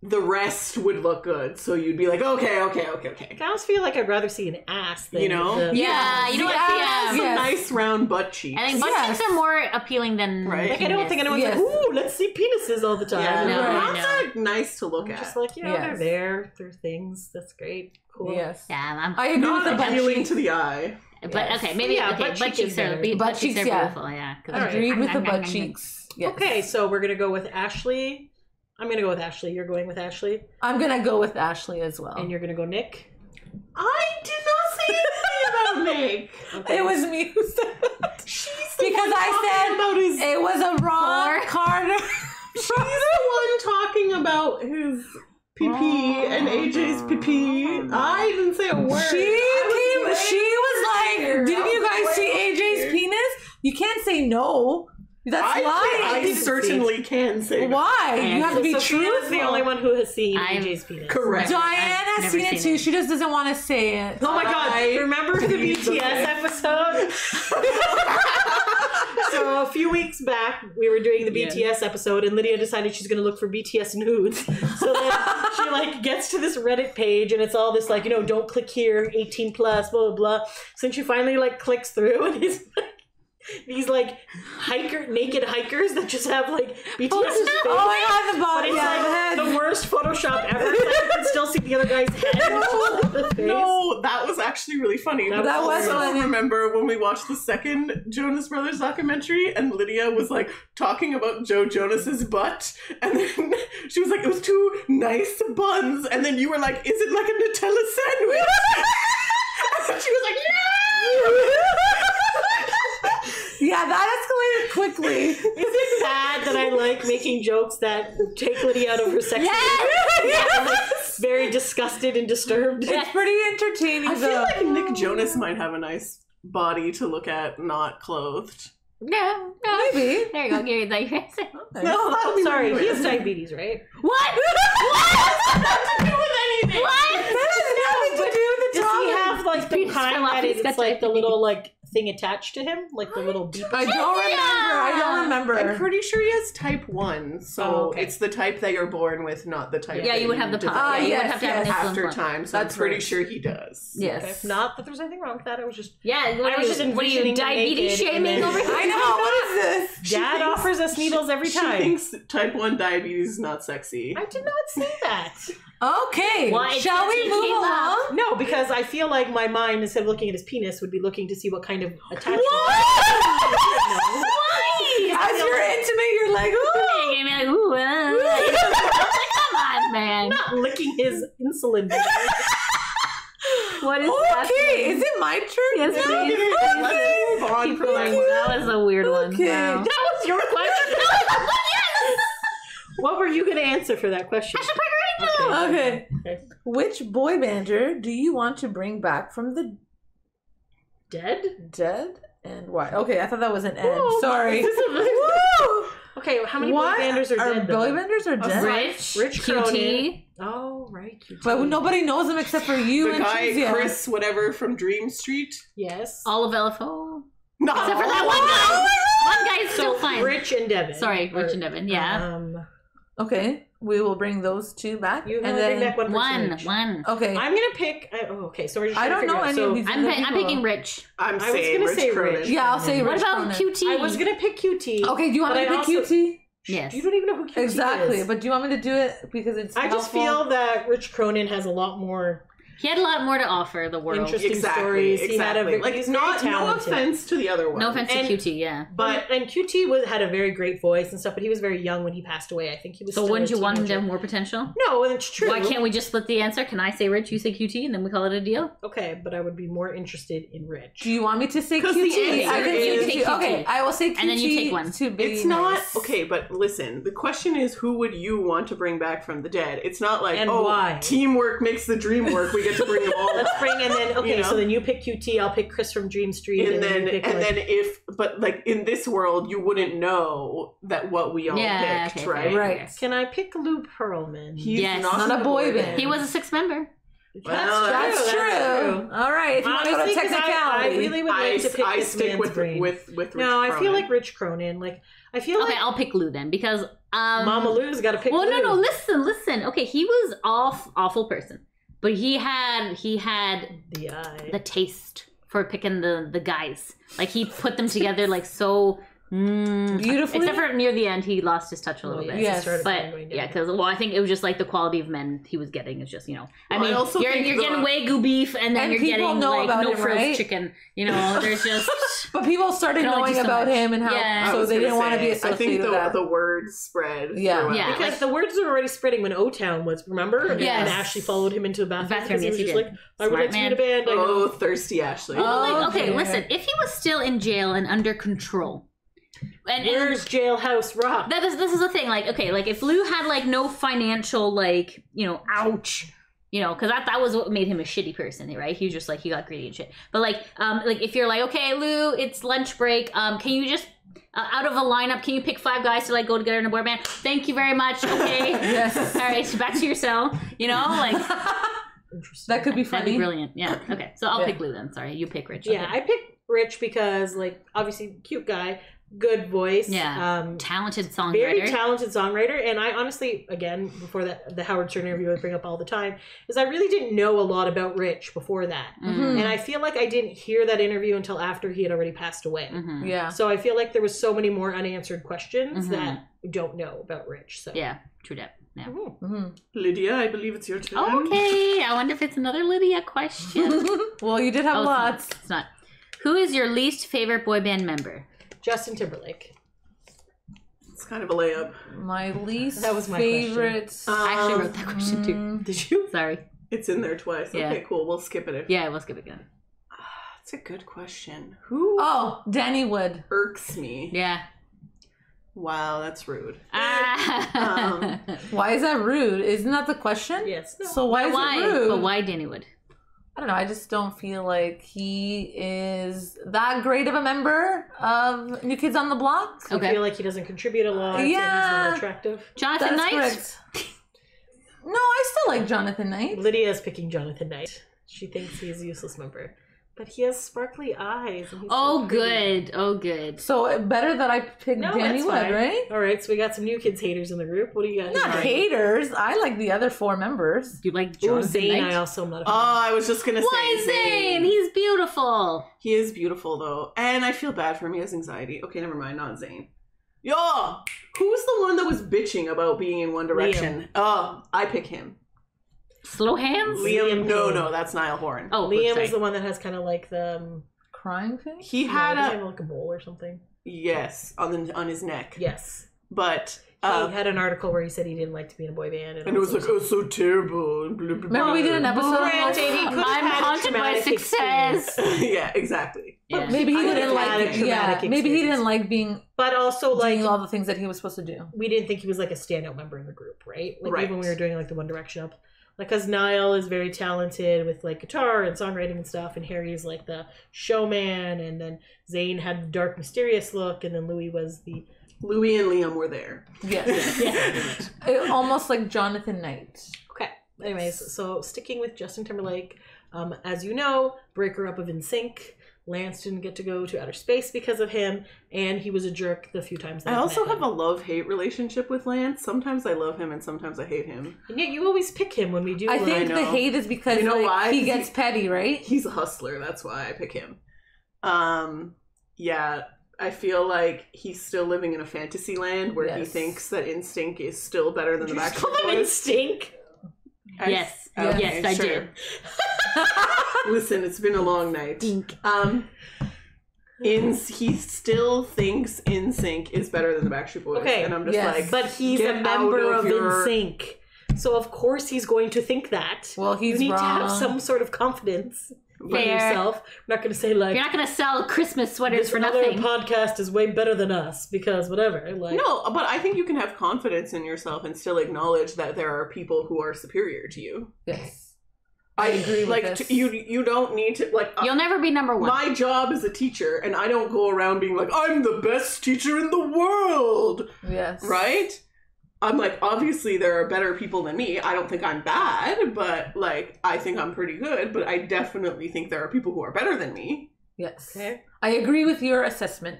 the rest would look good. So you'd be like, okay. I almost feel like I'd rather see an ass than You know? the- Yeah, you know what? Yes. Some Yes. nice round butt cheeks. I think butt Yes. cheeks are more appealing than Right. Like I don't think anyone's Yes. like, ooh, let's see penises all the time. yeah, No, Right. I that's know. nice to look I'm at. just like, you know, Yes. they're things. That's great. Cool. Yes, Yeah, I agree with not the butt appealing cheeks. to the eye. but Yes. okay, maybe Yeah, okay. butt Butt cheeks cheeks is are better. Butt butt cheeks cheeks, are yeah. beautiful. Yeah, 'cause- All right. Agreed with the butt cheeks. Yes. Okay, so we're gonna go with Ashley. I'm gonna go with Ashley. You're going with Ashley, I'm gonna go with Ashley as well. and you're gonna go Nick. I did not say anything about Nick. Okay. It was me who said it. She's the Because one I talking about his. It was a wrong Carter. She's the one talking about his PP and AJ's PP. I didn't say a word. She was like, didn't you guys see AJ's penis? You can't say no. That's I lying. certainly can say that. Why? You have to be Sophia's truthful. the only one who has seen I've- AJ's penis. Correct. Diane I've has never seen it seen too. it. She just doesn't want to say it. Oh my god! I Remember the believe BTS episode? So a few weeks back, we were doing the BTS episode, and Lydia decided she's going to look for BTS nudes. So then she like gets to this Reddit page, and it's all this like, you know, don't click here, 18 plus, blah blah blah. So then she finally like clicks through, and it's like these like naked hikers that just have like BTS's face. Oh my god, the But body. it's Yeah, the like head. the worst Photoshop ever. Like, you can still see the other guy's head. And it's just, like, the face. No, that was actually really funny. That But was also funny. remember when we watched the second Jonas Brothers documentary and Lydia was like talking about Joe Jonas's butt, and then she was like, it was two nice buns, and then you were like, is it like a Nutella sandwich? And she was like, yeah! Yeah, that escalated quickly. Is it bad that I like making jokes that take Lydia out of her sex? I'm like very disgusted and disturbed. It's pretty entertaining. I feel though. like Nick Jonas might have a nice body to look at, not clothed. No, Maybe. There you go. Gary, like, No, that'll be Sorry, weird. he has diabetes, right? what? What? Nothing to do with anything. What? That has nothing to do with the Does he topic. have like the penis kind fell off, that he's it's got like the diabetes. little like thing attached to him, like the little beep? I don't remember. I'm pretty sure he has type 1, so Oh, okay. it's the type that you're born with, not the type Yeah, that you would have the develop pump. Yeah, you would yes, have to have an yes. insulin after pump. time, so That's I'm pretty right. sure he does. Yes. Not that there's anything wrong with that. I was just Yeah, what I was just what are you, envisioning them diabetes naked and shaming then- over here? I know. What is this? Dad thinks- offers us needles every She time. thinks type 1 diabetes is not sexy. I did not say that. Okay. Why, it's Shall we because he move came up. along? No, because I feel like my mind, instead of looking at his penis, would be looking to see what kind of attachment. Why? As you're intimate, you're like, ooh. You're gonna be like, ooh, come on, man. Not licking his insulin. What is Okay, happening? is it my turn? Yes, Okay, please. let's move on Keep from going. that. That was a weird one. Okay. Wow. That was your question. What were you going to answer for that question? Okay. Okay. Which boy bander do you want to bring back from the Dead? dead, and why? Okay, I thought that was an end. Whoa, Sorry. is this a- Woo! Okay, how many What? boy banders are dead? boy though? banders are dead? Rich, Rich QT. Cronin. Oh, right. QT. But nobody knows them except for you The and guy, Chizia. Chris, whatever, from Dream Street. Yes. Olive LFO. No. Except for that one guy. One guy is still So fine. Rich and Devin. Sorry, Rich and Devin. Yeah. Okay, we will bring those two back. You and only then bring back one person One. each. One. Okay. I'm going to pick... okay, so we're just I trying to don't know figure any out. of these. I'm, other I'm people. picking Rich. I'm I was saying gonna Rich say Cronin. Rich. Yeah, I'll say What Rich about Cronin. QT? I was going to pick QT. Okay, do you want but me to I pick also- QT? Yes. You don't even know who QT is. Exactly, but do you want me to do it because it's I just helpful? feel that Rich Cronin has a lot more He had a lot more to offer the world. Interesting stories. He had a like he's not very no talented. offense to the other one. No offense to QT, yeah. But and QT had a very great voice and stuff, but he was very young when he passed away. I think he was. So still wouldn't a you want him to teenager. have more potential? No, it's true. Why can't we just split the answer? Can I say Rich, you say QT, and then we call it a deal? Okay, but I would be more interested in Rich. Do you want me to say 'Cause the QT? answer I can is- say QT. Okay, I will say QT. And then you take one. To be it's not nice. okay. But listen, the question is, who would you want to bring back from the dead? It's not like And why? teamwork makes the dream work. We get to bring them all. Let's bring and then okay, You know? so then you pick QT, I'll pick Chris from Dream Street, and then you pick, and like- then but like in this world, you wouldn't know that what we all Yeah, picked, okay, right? fair. Right. can I pick Lou Pearlman? He's Yes. Not a boy band. He was a 6th member. Well, That's true. All right. If you want to go to Honestly, 'cause technicality. I really would like to pick I this stick man's with brain. with Rich No, I feel Cronin. like Rich Cronin. Like I feel Okay, like I'll pick Lou then because Mama Lou's got to pick. Well, Lou. no, listen. Okay, he was awful person, but he had The eye. the taste for picking the guys. Like he put them together like so Beautifully. Except for near the end, he lost his touch a little bit. Yes. But yeah, because I think it was just like the quality of men he was getting is just I Well, I mean also you're think getting Wagyu beef and then And you're people getting know like about no him, frills right? chicken. There's just But people started Can only knowing do so about much. him and how, Yeah. I so was they gonna didn't want to be say, associated I think with that. the word spread. Yeah. throughout. Yeah. Because like- the words were already spreading when O-Town was, remember? Yes. And Ashley followed him into a bathroom. Bathroom, because he yes, was he just did. like, I would Smart like to be in a band. I know. Oh, thirsty Ashley. Oh, okay, okay. listen. If he was still in jail and under control, and Where's Jailhouse Rock? this is the thing. Like, okay, like if Lou had like no financial like ouch. Because that was what made him a shitty person, right? He was just like he got greedy and shit. But like if you're like, okay, Lou, it's lunch break. Can you just out of a lineup, can you pick 5 guys to like go together in a boy band? Thank you very much. Okay. Yes. All right, back to your cell. Like Interesting. That could be that'd be funny. brilliant. Yeah. Okay. So I'll Yeah. pick Lou then. Sorry, you pick Rich. Yeah, Okay. I picked Rich because, like, obviously, cute guy, good voice. Yeah. Talented songwriter. Very talented songwriter. And I honestly, again, before that, the Howard Stern interview I bring up all the time, is I really didn't know a lot about Rich before that. Mhm. And I feel like I didn't hear that interview until after he had already passed away. Mhm. Yeah. So I feel like there was so many more unanswered questions Mhm. that we don't know about Rich. So Yeah. True that. Yeah. Mhm. hmm Lydia, I believe it's your turn. Okay. I wonder if it's another Lydia question. Well, you did have Oh, lots. It's not. Who is your least favorite boy band member? Justin Timberlake. It's kind of a layup. My least That was my favorite. I actually wrote that question too. Did you? Sorry. It's in there twice. Yeah. Okay, cool. We'll skip it. Yeah, we'll skip it again. That's a good question. Who Oh, Danny Wood. irks me? Yeah. Wow, that's rude. Ah. Why is that rude? Isn't that the question? Yes. No. So why is why? it rude? But why Danny Wood? I don't know. I just don't feel like he is that great of a member of New Kids on the Block. I Okay. feel like he doesn't contribute a lot. And he's Yeah. not attractive. Jonathan That's Knight? correct. No, I still like Jonathan Knight. Lydia is picking Jonathan Knight. She thinks he's a useless member. But he has sparkly eyes. And he's Oh, so pretty. good. Oh, good. So better that I picked No, Danny that's Wood, fine. right? All right, so we got some New Kids haters in the group. What do you guys Not think? haters. I like the other 4 members. You like Ooh, Jonathan Zayn, Knight? I also am not a Oh, fan. I was just gonna Why say Zayn? He's beautiful. He is beautiful though, and I feel bad for him. He has anxiety. Okay, never mind. Not Zayn. Yo, who's the one that was bitching about being in One Direction? Oh, I pick him. Slow hands? Liam. No, Payne. no, that's Niall Horan. Oh, Liam sorry. is the one that has kind of like the... Crying face? He had does he a have like a bowl or something. yes on his neck. Yes. But He um, had an article where he said he didn't like to be in a boy band. and it was like, oh, so terrible. Blah, blah, Remember we did an episode on Granted, this? he could have I'm had a haunted by traumatic success. experience. yeah, exactly. Yeah. Maybe he I didn't would've had a like traumatic maybe he experience. didn't like being But also, like, doing all the things that he was supposed to do. we didn't think he was like a standout member in the group, right? Like Right. even when we were doing like the One Direction up, like because Niall is very talented with like guitar and songwriting and stuff, and Harry's like the showman, and then Zayn had the dark, mysterious look, and then Louis was the Louis and Liam were there. Yes. Almost like Jonathan Knight. okay. Anyways, so sticking with Justin Timberlake, as you know, breaker up of NSYNC. Lance didn't get to go to outer space because of him, and he was a jerk the few times that I I've also met have him. a love-hate relationship with Lance. Sometimes I love him and sometimes I hate him. And yet you always pick him when we do. I like- think know. the hate is because You know like, why? he gets petty, right? He's a hustler, that's why I pick him. Yeah, I feel like he's still living in a fantasy land where he Yes. thinks that Instinct is still better than the Did you just call Backstreet him Boys. Stink. Yes. Yeah. Yes, I sure. did. Listen, it's been a long night. Dink. He still thinks NSYNC is better than the Backstreet Boys. Okay, And I'm just yes. like, But he's get a member out of your- NSYNC. So of course he's going to think that. Well, he's You need to have wrong. some sort of confidence in Fair. yourself. I'm not going to say like, You're not gonna sell Christmas sweaters this for other nothing. podcast is way better than us because whatever. Like, No, but I think you can have confidence in yourself and still acknowledge that there are people who are superior to you. Yes. I agree with like this. you don't need to like. You'll never be number one. My job is a teacher, and I don't go around being like, I'm the best teacher in the world, Yes. right? I'm like, obviously there are better people than me. I don't think I'm bad, but like, I think I'm pretty good, but I definitely think there are people who are better than me. Yes. okay. I agree with your assessment.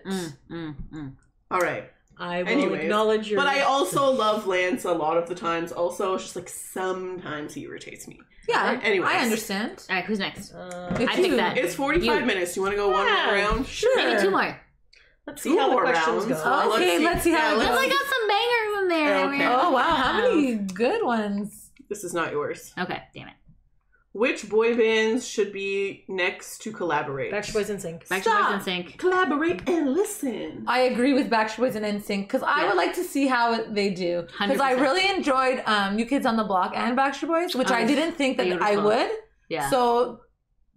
All right. I will Anyways, acknowledge your. But I also love Lance a lot of the times. Also, it's just like sometimes he irritates me. Yeah. Anyways. I understand. All right, who's next? It's I think you. that- It's 45 You. minutes. You want to go one Yeah, more round? Sure. Maybe 2 more. Let's see how the more questions rounds. go. Okay, let's see how it Let's goes. like got some bangers in there. Okay. Oh wow, how many good ones? This is not yours. Okay, damn it. Which boy bands should be next to collaborate? Backstreet Boys in sync. Backstreet Stop. Boys in sync. Collaborate and listen. I agree with Backstreet Boys and NSYNC because I would like to see how they do. Because I 100%. really enjoyed New Kids on the Block and Backstreet Boys, which I didn't think that I beautiful. would. Yeah. So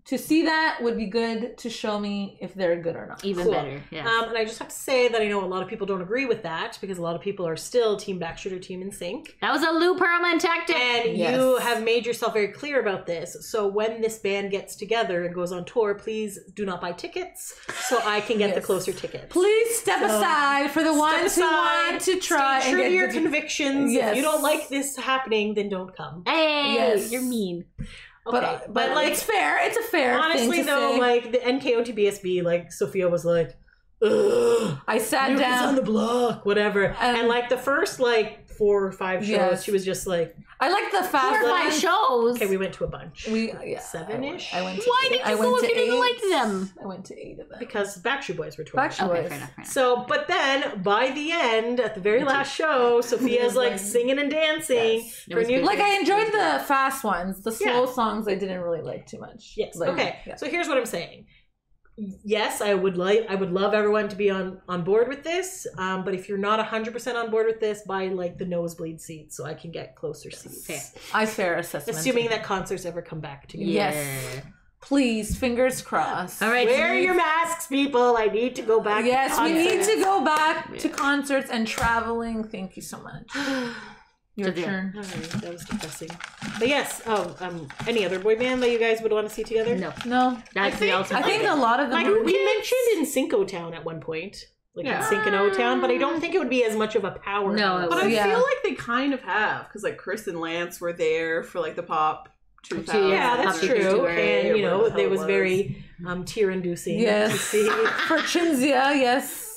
to see that would be good to show me if they're good or not. Even Cool. better. Yeah. And I just have to say that I know a lot of people don't agree with that because a lot of people are still Team Backstreet or Team NSYNC. That was a Lou Pearlman tactic. And Yes. you have made yourself very clear about this. So when this band gets together and goes on tour, please do not buy tickets so I can get the Yes. closer tickets. Please step So, aside for the ones who aside, want to try Stay and true get to your the- convictions. Yes. If you don't like this happening, then don't come. Hey, Yes. you're mean. Okay, But like it's fair. It's a fair honestly thing to though, say. like the NKOTBSB, like Sophia was like, ugh, I sat New Kids on down. the Block, whatever. And like the first like 4 or 5 shows, Yes. she was just like, I like the fast 4 or 5 ones. shows. okay, we went to a bunch. Yeah, 7-ish? I went to Why did I you went go if to you didn't 8. like them? I went to 8 of them. Because Backstreet Boys were touring. Backstreet Okay, Boys. fair enough. Fair enough. So, but then by the end, at the very last show, Sophia's like singing and dancing Yes. It for was New good. Like I enjoyed the fast ones. The slow Yeah. songs I didn't really like too much. Yes. Like, Okay. yeah. So here's what I'm saying. Yes, I would love everyone to be on board with this. But if you're not 100% on board with this, buy like the nosebleed seats so I can get closer seats. Fair. I fair assessment. Assuming that concerts ever come back together. Yes. Yeah. Please, fingers crossed. All right. Wear your masks, people. I need to go back. Yes, to we need concerts. to go back to concerts and traveling. Thank you so much. Your To do. turn. All right, that was depressing. But yes, any other boy band that you guys would want to see together? No, No, that's the ultimate. I think a lot of them. Like are- we mentioned in Cinco Town at one point, like Yeah. in Cinco No Town, but I don't think it would be as much of a power. No, it But I Yeah. feel like they kind of have, because like Chris and Lance were there for like the pop 2000. Yeah, that's Up to true. tour. And you know, Whatever the it hell was it very tear-inducing Yes. to see. For Chinzia, yes.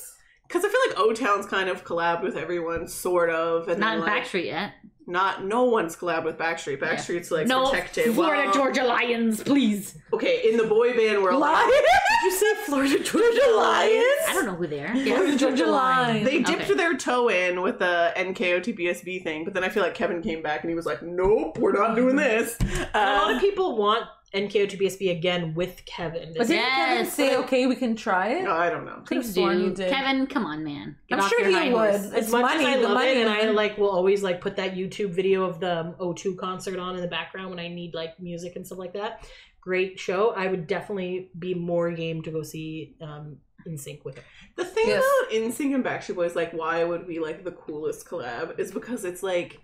Because I feel like O-Town's kind of collabed with everyone, sort of. And Not in then, like, Backstreet yet. No one's collabed with Backstreet. Backstreet's like No, protected. Florida Well, Georgia Lions, please. Okay, in the boy band world, Did you say Florida Georgia Lions? I don't know who they are. Florida Georgia Line. they dipped Okay. their toe in with the NKOTBSB thing, but then I feel like Kevin came back and he was like, "Nope, we're not doing this." A lot of people want NKOTBSB again with Kevin. But didn't Kevin Yes. say, okay, we can try it? No, I don't know. Could have Please sworn you do. did. Kevin, come on, man. Get I'm off sure your he high would. horse. As It's much money, as I the love money. it, and I like will always like put that YouTube video of the O2 concert on in the background when I need like music and stuff like that. Great show. I would definitely be more game to go see In Sync with it. The thing Yes. about NSYNC and Backstreet Boys, like, why would be like the coolest collab, is because it's like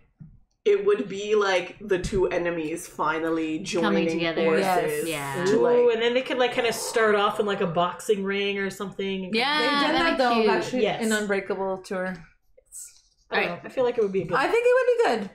it would be like the two enemies finally joining together. forces. Yes. Yeah. To, Ooh, like, and then they could like kind of start off in like a boxing ring or something. Yeah, They did that'd that be though, cute. actually, Yes. in Unbreakable tour. I don't know. I feel like it would be a good. I think it would be good.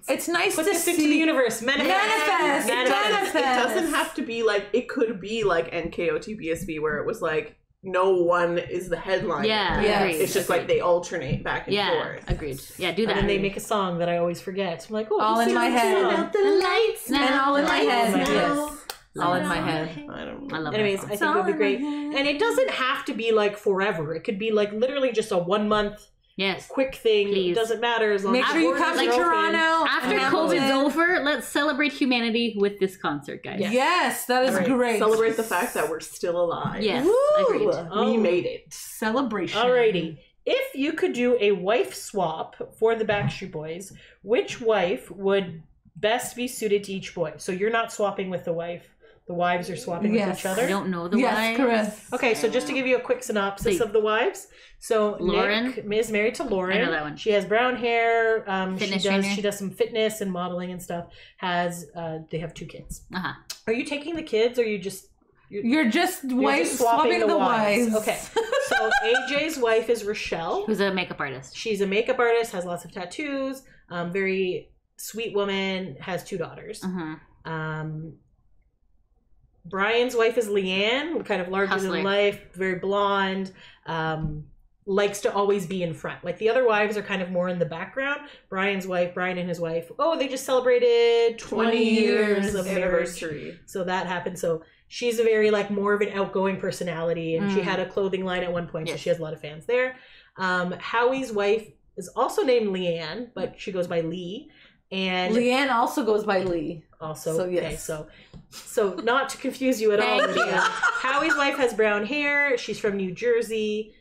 It's nice Put to this see. into the universe. Manifest. Manifest. it doesn't have to be like, it could be like NKOTBSB where it was like no one is the headliner. Yeah, Yes. agreed. It's just like they alternate back and Yeah, forth. agreed. Yeah, do And that. then they make a song that I always forget. I'm like, oh, All this in is my a head. song. the lights now. And all in my head. Lights now. Yes. All in my head. I don't know. I love Anyways, that I song. think it would be great. And it doesn't have to be like forever. It could be like literally just a 1 month Yes. quick thing. Please. It doesn't matter as long Make as sure the you borders come are to open. Toronto. After and COVID's Hamilton. over, let's celebrate humanity with this concert, guys. Yes. Yes, that is All right. great. Celebrate the fact that we're still alive. Yes, Woo! agreed. We made it. Celebration. Alrighty. If you could do a wife swap for the Backstreet Boys, which wife would best be suited to each boy? So you're not swapping with the wife. The wives are swapping with Yes. each I other. don't know the Yes, wives. correct. Okay, so just to give you a quick synopsis Please. of the wives. So Lauren. Nick is married to Lauren. I know that one. She has brown hair. Fitness trainer. She does some fitness and modeling and stuff. They have 2 kids. Uh-huh. Are you taking the kids, or you just You're just you're just swapping the wives. Okay. So AJ's wife is Rochelle. Who's a makeup artist? She's a makeup artist, has lots of tattoos, very sweet woman, has 2 daughters. Uh-huh. Brian's wife is Leanne, kind of larger Hustler. than life, very blonde, likes to always be in front. Like the other wives are kind of more in the background. Brian and his wife, they just celebrated 20 years of marriage. anniversary. So that happened. So she's a very more of an outgoing personality, and she had a clothing line at one point, so Yes. she has a lot of fans there. Howie's wife is also named Leanne, but she goes by Lee. And Leanne also goes by Lee. also, So, okay, yes. so not to confuse you at all, Thank you. Lydia. Howie's wife has brown hair. She's from New Jersey.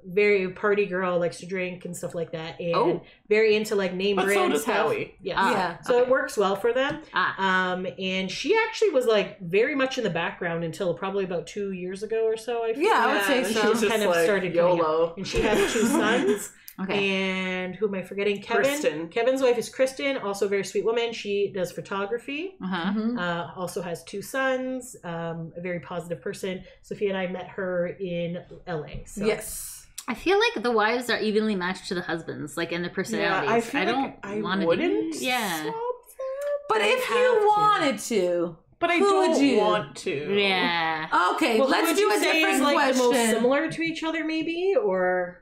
Very party girl, likes to drink and stuff like that, and very into name But so brand does stuff. Howie. Yeah, Yeah. So it works well for them. And she actually was very much in the background until probably about 2 years ago or so. I feel. Yeah, I would say and so. she's just Kind of started coming YOLO. And she has 2 sons. Okay. And who am I forgetting? Kevin. Kristen. Kevin's wife is Kristen, also a very sweet woman. She does photography. Uh-huh. Mhm. Also has 2 sons. A very positive person. Sophia and I met her in LA. So. Yes. I feel like the wives are evenly matched to the husbands, in their personalities. I feel don't like I want to wouldn't Yeah. swap them. But if have you to. wanted to. But I Who would don't you? want to. Yeah. Okay, Well, let's would do you a say different is, question. the most similar to each other, maybe, or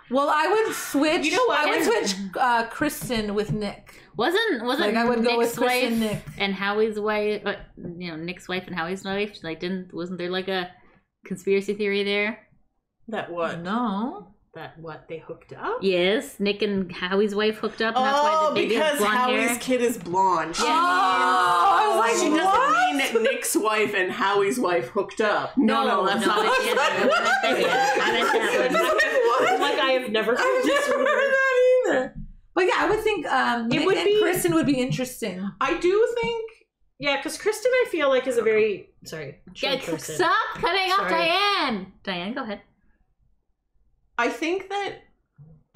Well, I would switch. You know what? I would switch Kristen with Nick. Wasn't I would go Nick's with Kristen wife Nick. and Howie's wife? Nick's wife and Howie's wife. Wasn't there a conspiracy theory there? That what? No. that they hooked up? Yes, Nick and Howie's wife hooked up, and that's why Oh, the baby has because blonde Howie's hair. kid is blonde. Oh, I was like, She what? doesn't mean Nick's wife and Howie's wife hooked up. No, that's not I it. meant that one. I'm like, I have never heard I've this never rumor. heard that either. But yeah, I would think Nick would and be- Kristen would be interesting. I do think Yeah, because Kristen, I feel like, is a very short person. Stop cutting off Sorry. Diane. Diane, go ahead. I think that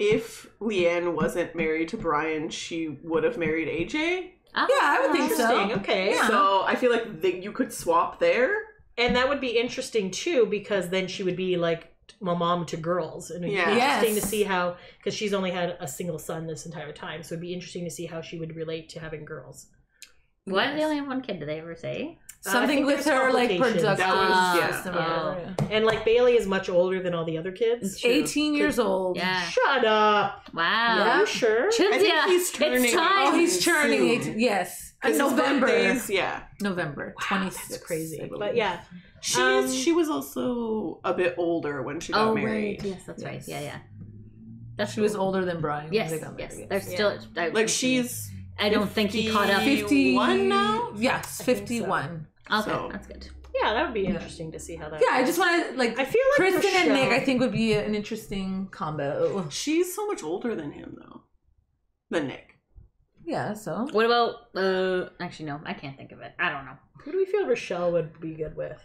if Leanne wasn't married to Brian, she would have married AJ. Oh, Yeah, I would think so. Interesting. Okay. Yeah. So I feel like you could swap there. And that would be interesting too, because then she would be like a mom to girls, and it'd Yeah. be interesting Yes. to see how, because she's only had a single son this entire time, so it'd be interesting to see how she would relate to having girls. Why do they only have one kid? Did they ever say? I Something think with there's her complications. production. That was- yeah. system. Oh. And like Bailey is much older than all the other kids. True. 18 years old. Yeah. Shut up. Wow. Yeah. Are you sure? I think Cynthia, he's turning. it's time. Oh, he's turning soon. 18. Yes. 'Cause his November. birthday's- yeah. November Wow, 26th. that's crazy. I believe. But yeah, She was also a bit older when she got Oh, married. right. Yes, that's right. Yes. Yeah. That's She was older than Brian when Yes, they got married. yes. They're still. Like she's I don't think he caught up. 51 now? Yes, I think so. 51. Okay, So- that's good. yeah, that would be Yeah. interesting to see how that. Yeah, I goes. just want to, like, I feel like Kristen and Nick, Rochelle- I think, would be an interesting combo. She's so much older than him, though. Than Nick. Yeah, so. What about? Actually, no, I can't think of it. I don't know. Who do we feel Rochelle would be good with?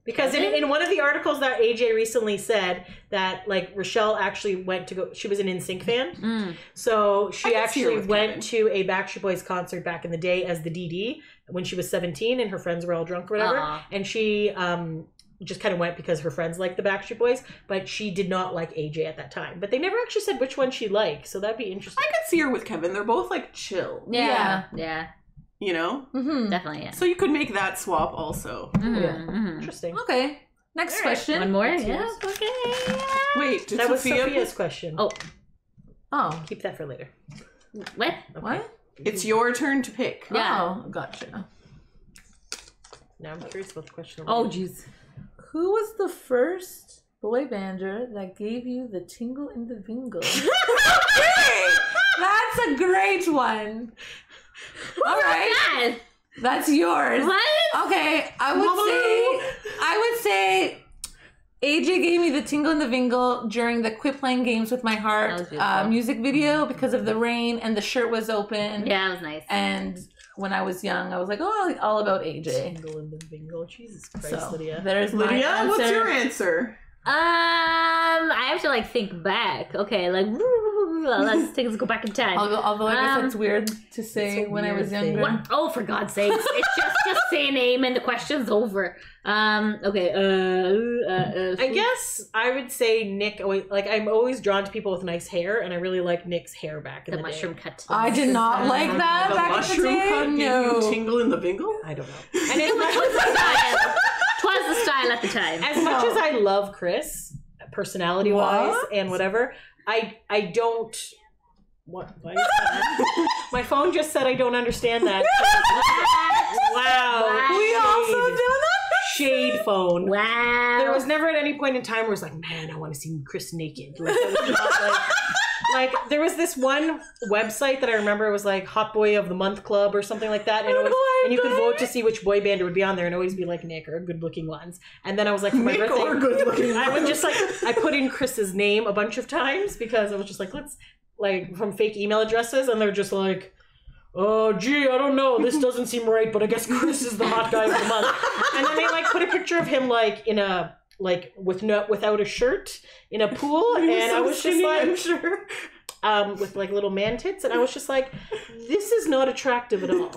Because Kevin? in one of the articles that AJ recently said that like Rochelle actually went to go, she was an NSYNC fan, Mm. so I she can see her actually with went Kevin. to a Backstreet Boys concert back in the day as the DD when she was 17 and her friends were all drunk or whatever, Aw. and she just kind of went because her friends liked the Backstreet Boys, but she did not like AJ at that time. But they never actually said which one she liked, so that'd be interesting. I could see her with Kevin. They're both like chill, Yeah. you know? Mm-hmm. Definitely. Yeah. So you could make that swap also. Mhm, Yeah. mhm. Interesting. Okay. Next All right. question. One more. That's Yeah. yours. Okay. Wait, did That was Sophia Sophia's question. Oh, Oh. Keep that for later. what? Okay. What? It's your turn to pick. Yeah. Oh, gotcha. Now I'm curious about the question. Oh, jeez. Who was the first boy bander that gave you the tingle in the vingle? That's a great one. All right. That's yours. What? Okay, I would say AJ gave me the tingle in the vingle during the Quit Playing Games with My Heart music video because of the rain and the shirt was open. Yeah, it was nice. And when I was young, I was like, oh, all about AJ. Tingle in the bingo. Jesus Christ, So, Lydia. there's my Lydia, answer. what's your answer? I have to like think back. Okay, like let's go back in time. Although I guess that's weird to say when I was younger. What? Oh, for God's sakes! It's just say a name and the question's over. Okay. I guess I would say Nick. Like I'm always drawn to people with nice hair, and I really like Nick's hair back in the the mushroom day. cut. I did not like that The back in the mushroom day. cut gave you tingle in the bingle? I don't know. And it was the style. Twas the style at the time. As much as I love Chris, personality wise and whatever, I don't. What? Why is that? My phone just said I don't understand that. Wow. We also do that. Shade phone. Wow. There was never at any point in time where it's like, man, I want to see Chris naked. Like, that was not like there was this one website that I remember, it was like Hot Boy of the Month Club or something like that, and it was, and you could vote to see which boy band would be on there, and always be like Nick or good looking ones. And then I was like, for my Nick birthday, or good looking I would just like, I put in Chris's name a bunch of times because I was just like, let's, like, from fake email addresses, and they're just like, oh, gee, I don't know, this doesn't seem right, but I guess Chris is the hot guy of the month. And then they like put a picture of him like in a, like without a shirt in a pool, and I was just like, with like little man tits, and I was just like, this is not attractive at all.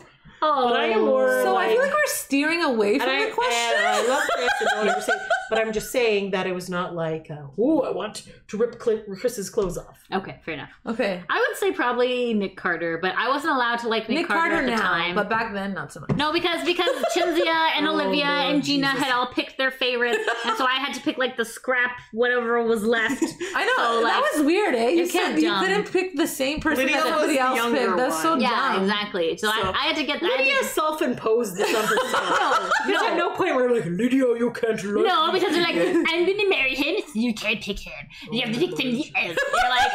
Oh, but I am more. So like, I feel like we're steering away from the question. And I love Chris, and don't ever say, but I'm just saying that it was not like, oh, I want to rip Chris's clothes off. Okay, fair enough. Okay. I would say probably Nick Carter, but I wasn't allowed to like Nick Carter at the now, time. but back then not so much. No, because Chinzia and Olivia Lord and Gina Jesus. had all picked their favorites, and so I had to pick like the scrap whatever was left. I know So, like, that was weird, eh? You it's so can't. You dumb. couldn't pick the same person Lydia that was everybody the else younger picked. That's so one. Yeah, dumb. exactly. So I had to get that. Lydia self-imposed this on herself. There's at no point where like, Lydia, you can't like No, me. because they're like, I'm gonna marry him. You can't pick him. You have to pick somebody else. You're like,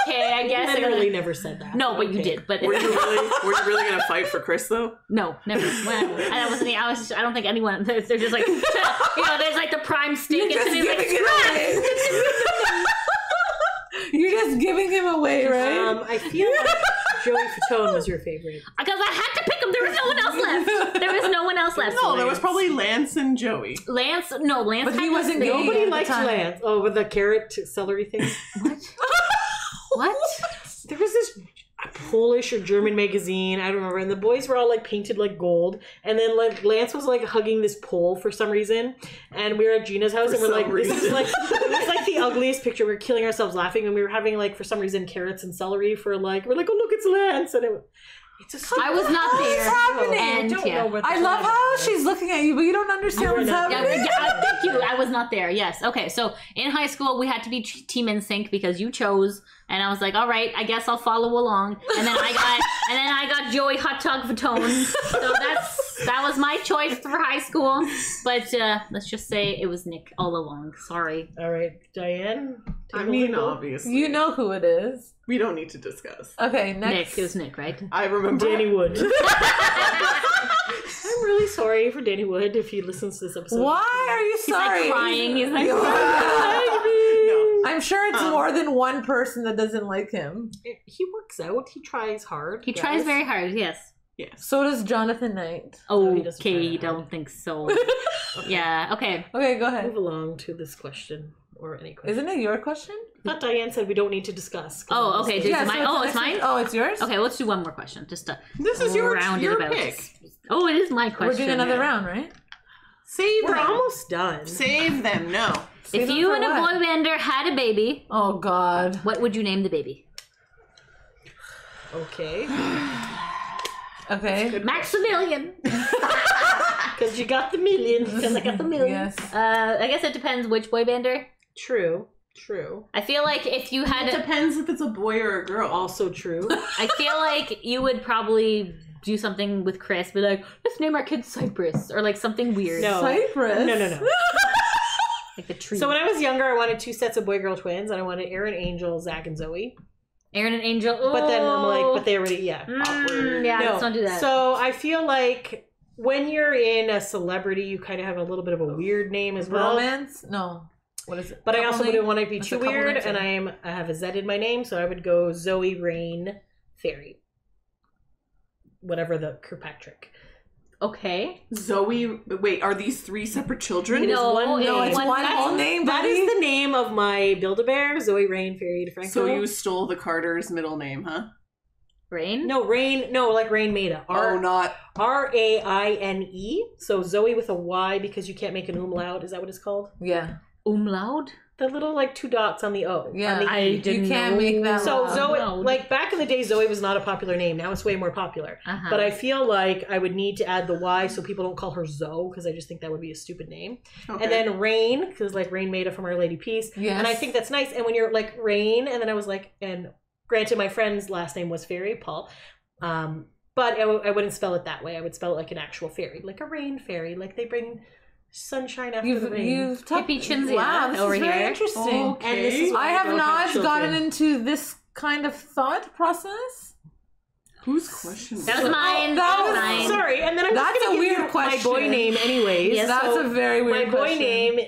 okay, I guess. Literally never said that. No, but you Okay. did. But Were you really gonna fight for Chris though? no, never. Well, I don't think anyone. They're just like, there's like the prime steak. You're just and giving like, it away. You're just giving him away, right? I feel like Joey Fatone was your favorite. because I had to pick him. There was no one else left. There was no one else left. No, there was probably Lance and Joey. Lance But had he this wasn't thing. gay. Nobody at the liked time. Lance. Oh, with the carrot celery thing. What? There was this Polish or German magazine, I don't remember, and the boys were all like painted like gold, and then like Lance was like hugging this pole for some reason, and we were at Gina's house, and we're like, this is like, it was like the ugliest picture. We were killing ourselves laughing, and we were having like, for some reason, carrots and celery for like, we're like, oh look, it's Lance, and it's a stupid. I was not What's there. happening? I And don't yeah. know what I the love time how is. she's looking at you, but you don't understand what's not- happening. Thank you. I was not there. Yes. Okay. So in high school, we had to be Team NSYNC because you chose, and I was like, all right, I guess I'll follow along. And then I got Joey Hot Dog Fatone. So that was my choice for high school. But let's just say it was Nick all along. Sorry. All right, Diane. I take mean, over. obviously. You know who it is. We don't need to discuss. Okay, next. Nick. It was Nick, right? I remember. Danny Wood. I'm really sorry for Danny Wood if he listens to this episode. Why are you He's sorry? like crying. He's like, No. I'm sure it's more than one person that doesn't like him. He works out. He tries hard. he tries very hard. Yes. Yes. So does Jonathan Knight. No, he doesn't try Okay. that hard. Don't think so. Yeah. Okay. Okay, go ahead. Move along to this question or any question. Isn't it your question? I thought Diane said we don't need to discuss. Oh, okay. Yeah, It's mine. so Oh, the it's next mine. one- Oh, it's yours? Okay. Let's do one more question. Just to This is your round it your about. pick. Oh, it is my question. We're doing another yeah. round, right? Save We're them. almost done. Save them. No. Save If them you for and a what? boy bander had a baby, Oh, God. what would you name the baby? Okay. Okay. Maximilian. Because you got the million. Because I got the million. Yes. I guess it depends which boy bander. True. True. I feel like if you It had, depends if it's a boy or a girl. Also true. I feel like you would probably do something with Chris, be like, let's name our kid Cypress, or like something weird. No. Cypress. No. Like the tree. So when I was younger, I wanted 2 sets of boy-girl twins, and I wanted Aaron, Angel, Zach, and Zoe. Aaron and Angel. Ooh. But then I'm like, but they already, awkward. Yeah, No. let's don't do that. So I feel like when you're in a celebrity, you kind of have a little bit of a weird name as well. Romance? No. What is it? But I also Couple wouldn't want to be That's too a couple weird, names, and I have a Z in my name, so I would go Zoe, Rain, Fairy. Whatever the Kirkpatrick. Okay. Zoe, wait, are these 3 separate children? It is one No, name. it's one whole name, That buddy. is the name of my Build-A-Bear, Zoe, Rain, Fairy, DeFranco. So you stole the Carter's middle name, huh? Rain? No, Rain, no, like Rain Maida. Not. R-A-I-N-E. So Zoe with a Y because you can't make an umlaut. Is that what it's called? Yeah. Umlaut? The little, like, 2 dots on the O. Yeah. On the I E. didn't You can't know. make that So long. Zoe, No. like, back in the day, Zoe was not a popular name. Now it's way more popular. Uh-huh. But I feel like I would need to add the Y so people don't call her Zoe, because I just think that would be a stupid name. Okay. And then Rain, because like Rain Maida from Our Lady Peace. Yes. And I think that's nice. And when you're like Rain, and then I was like, and granted, my friend's last name was Fairy, Paul. But I wouldn't spell it that way. I would spell it like an actual fairy, like a rain fairy, like they bring sunshine after the rain. You've Hippie Chinzia Wow, this over is very here. interesting. Okay. And this is why I have don't not children. gotten into this kind of thought process. Whose question was That was mine. that That was was- mine. Sorry, and then I'm That's just gonna a give weird you question. my boy name anyways. Yes, That's So a very my weird boy question. name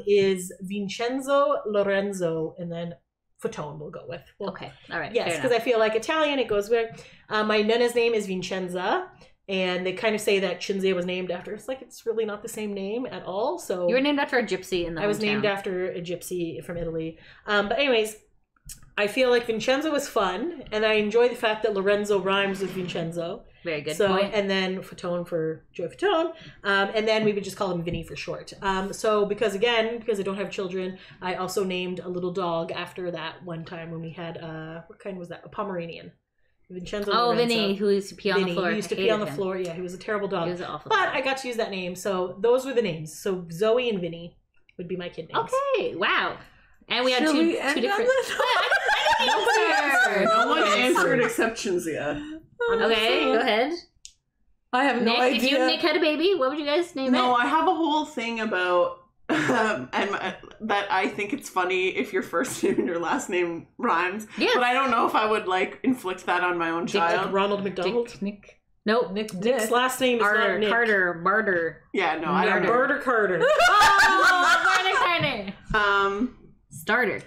is Vincenzo Lorenzo, and then Fatone we'll go with. Well, Okay. All right. yes, fair because I feel like Italian, it goes with. My Nana's name is Vincenza, and they kind of say that Cinzia was named after. It's like it's really not the same name at all. So You were named after a gypsy in the I was hometown. named after a gypsy from Italy. But anyways, I feel like Vincenzo was fun, and I enjoy the fact that Lorenzo rhymes with Vincenzo. Very good So point. and then Fatone for Joy Fatone, and then we would just call him Vinny for short. So because I don't have children, I also named a little dog after that one time when we had what kind was that? A Pomeranian. Vincenzo. Oh, Lorenzo. Vinny, who used to pee on Vinny, the floor. He used to pee Hated on the him. floor. Yeah, he was a terrible dog. He was an awful But dog. I got to use that name. So those were the names. So Zoe and Vinny would be my kid names. Okay. Wow. And we had Should two we end different. on that? No one Okay. answered except Chinzia. Okay, go ahead. I have no Nick, if you idea. and Nick had a baby, what would you guys name No, it? I have a whole thing about that I think it's funny if your first name and your last name rhymes. Yeah. But I don't know if I would like inflict that on my own Like child. Ronald McDonald. Dick, Nick. Nope. Nick Nick's Dick. last name is not Carter. Nick. Carter. Barter. Yeah, no, I don't know. Bird or Carter. Oh, Carter. Starter.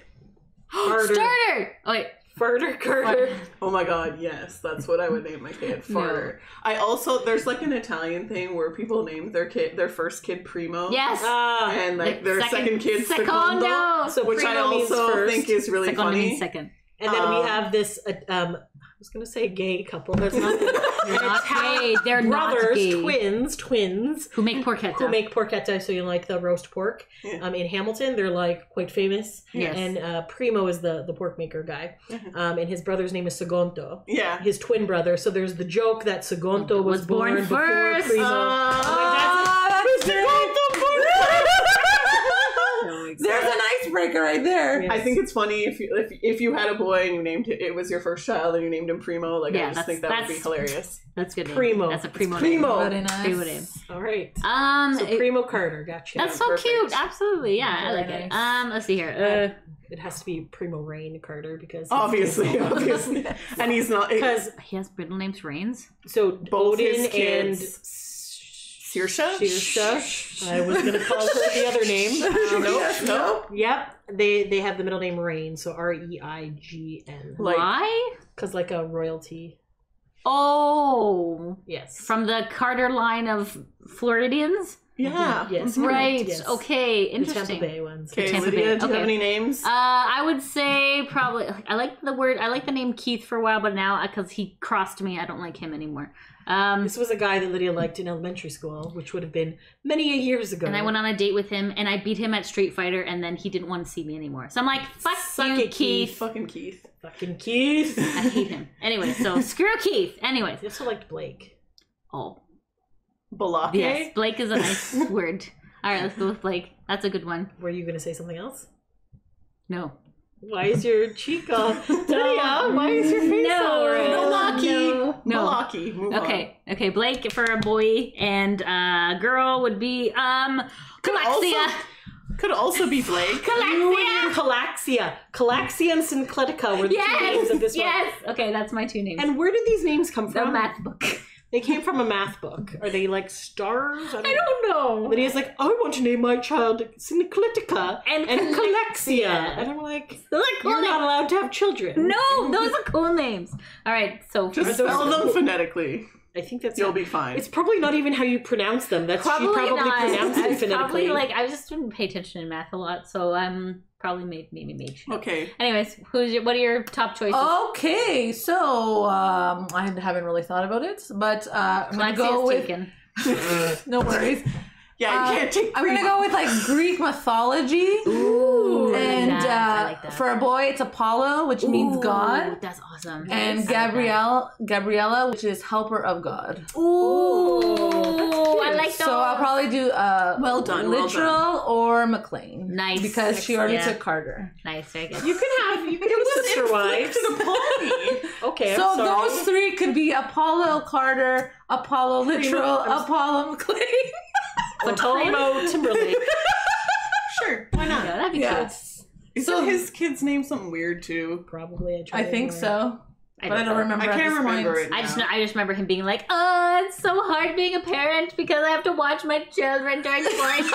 Carter. Starter. Oh wait. Bird Carter. Oh my god, yes, that's what I would name my kid. Farter. I also there's like an Italian thing where people name their first kid Primo. Yes. And like their second kid Secondo. So which I Primo means also first. think is really Secondo funny. means second. And then we Um, have this, I was going to say gay couple. That's not They're not gay. They're not brothers, gay. twins, Who make porchetta. who make porchetta, so you know, like the roast pork. Yeah. In Hamilton, they're like quite famous. Yes. And Primo is the pork maker guy. Mhm. And his brother's name is Segonto. Yeah. His twin brother. So there's the joke that Segonto was born before first. Primo. Oh, that's There's an icebreaker right there. Yeah. I think it's funny if you had a boy and you named it was your first child and you named him Primo. Like Yeah, I just think that would be that's- hilarious. That's good. Name. Primo. That's a primo Primo. Very nice. Primo name. All right. Name. So Primo Carter, gotcha. That's so perfect. cute. Absolutely. Yeah, I Very like it. nice. Let's see here. It has to be Primo Rain Carter because Obviously. And he's not because He has middle names Reigns. so both Odin his and kids. Saoirse? Saoirse. I was gonna call her the other name. Nope. Yep, they have the middle name Reign, so Reign. Like- Why? Because like a royalty. Oh, Yes. from the Carter line of Floridians. Yeah. Yes. Right. Yes. Okay. The Interesting. Tampa Bay ones. Okay, Tampa Lydia, Bay. do you Okay. have any names? I would say probably. I like the name Keith for a while, but now because he crossed me, I don't like him anymore. This was a guy that Lydia liked in elementary school, which would have been many years ago. And I went on a date with him, and I beat him at Street Fighter, and then he didn't want to see me anymore. So I'm like, fuck Suck you, it, Keith. Fucking Keith. Fucking Keith. I hate him. Anyway, so screw Keith. Anyways. I also liked Blake. Oh. Balake? Yes, Blake is a nice word. All right, let's go with Blake. That's a good one. Were you gonna say something else? No. Why is your cheek all Lydia, why is your face all red? Balake. No. Balake. Move on. Okay, Blake for a boy, and girl would be Galaxia. Could also be Blake. Calaxia. Calaxia and Syncletica were the two names of this one. Yes. Okay, that's my two names. And where did these names come The from? math book. They came from a math book. Are they like stars? I don't know. Lydia's like, I want to name my child Syncletica And Calaxia. And I'm like, Those are cool you're not names. allowed to have children. No, those are cool names. All right, so Just Are those- spell them phonetically. I think that's You'll be fine. It's probably not even how you pronounce them. She probably not. pronounced I it was phonetically. probably I just didn't pay attention in math a lot, so I'm probably made sure. Okay. Anyways, what are your top choices? Okay, so I haven't really thought about it, but I'm gonna go with. taken. No worries. Yeah, you can't take. I'm gonna go with like Greek mythology. Ooh, And I like that. for a boy, it's Apollo, which means God. That's awesome. And I like Gabriella, which is helper of God. that. Ooh, I like those. So I'll probably do Well done, well Literal or McLean. Nice. Because she already Yeah. took Carter. Nice, very good. you can have sister wives. Okay, I'm So sorry. those three could be Apollo Carter, Apollo Literal, Apollo McLean. Primo Timberlake. Sure, why not? Yeah, that'd be Yes. Isn't his kid's name something weird too? Probably. I think so. cool. But I don't remember. I at can't this remember point. it. I just remember him being like, "Oh, it's so hard being a parent because I have to watch my children during quarantine."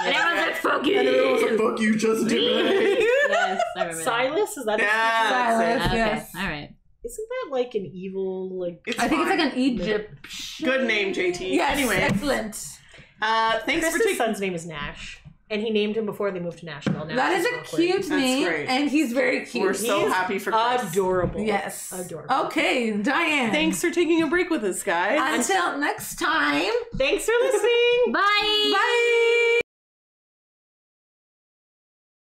And everyone's like, "Fuck you!" And everyone was like, "Fuck you, just do it." Yes, I remember. Silas? Is that Yeah, Silas. that's it. Okay, Yes. all right. Isn't that like an evil like? I think it's fine. like an Egyptian. Good name, JT. Yes, Anyway, excellent. thanks for Chris's taking. son's name is Nash, and he named him before they moved to Nashville. Nash That is a awkward. cute That's name, great. and he's very cute. We're so He's happy for Chris. Adorable. Yes. Adorable. Okay, Diane. Thanks for taking a break with us, guys. Until next time. Thanks for listening. Bye. Bye.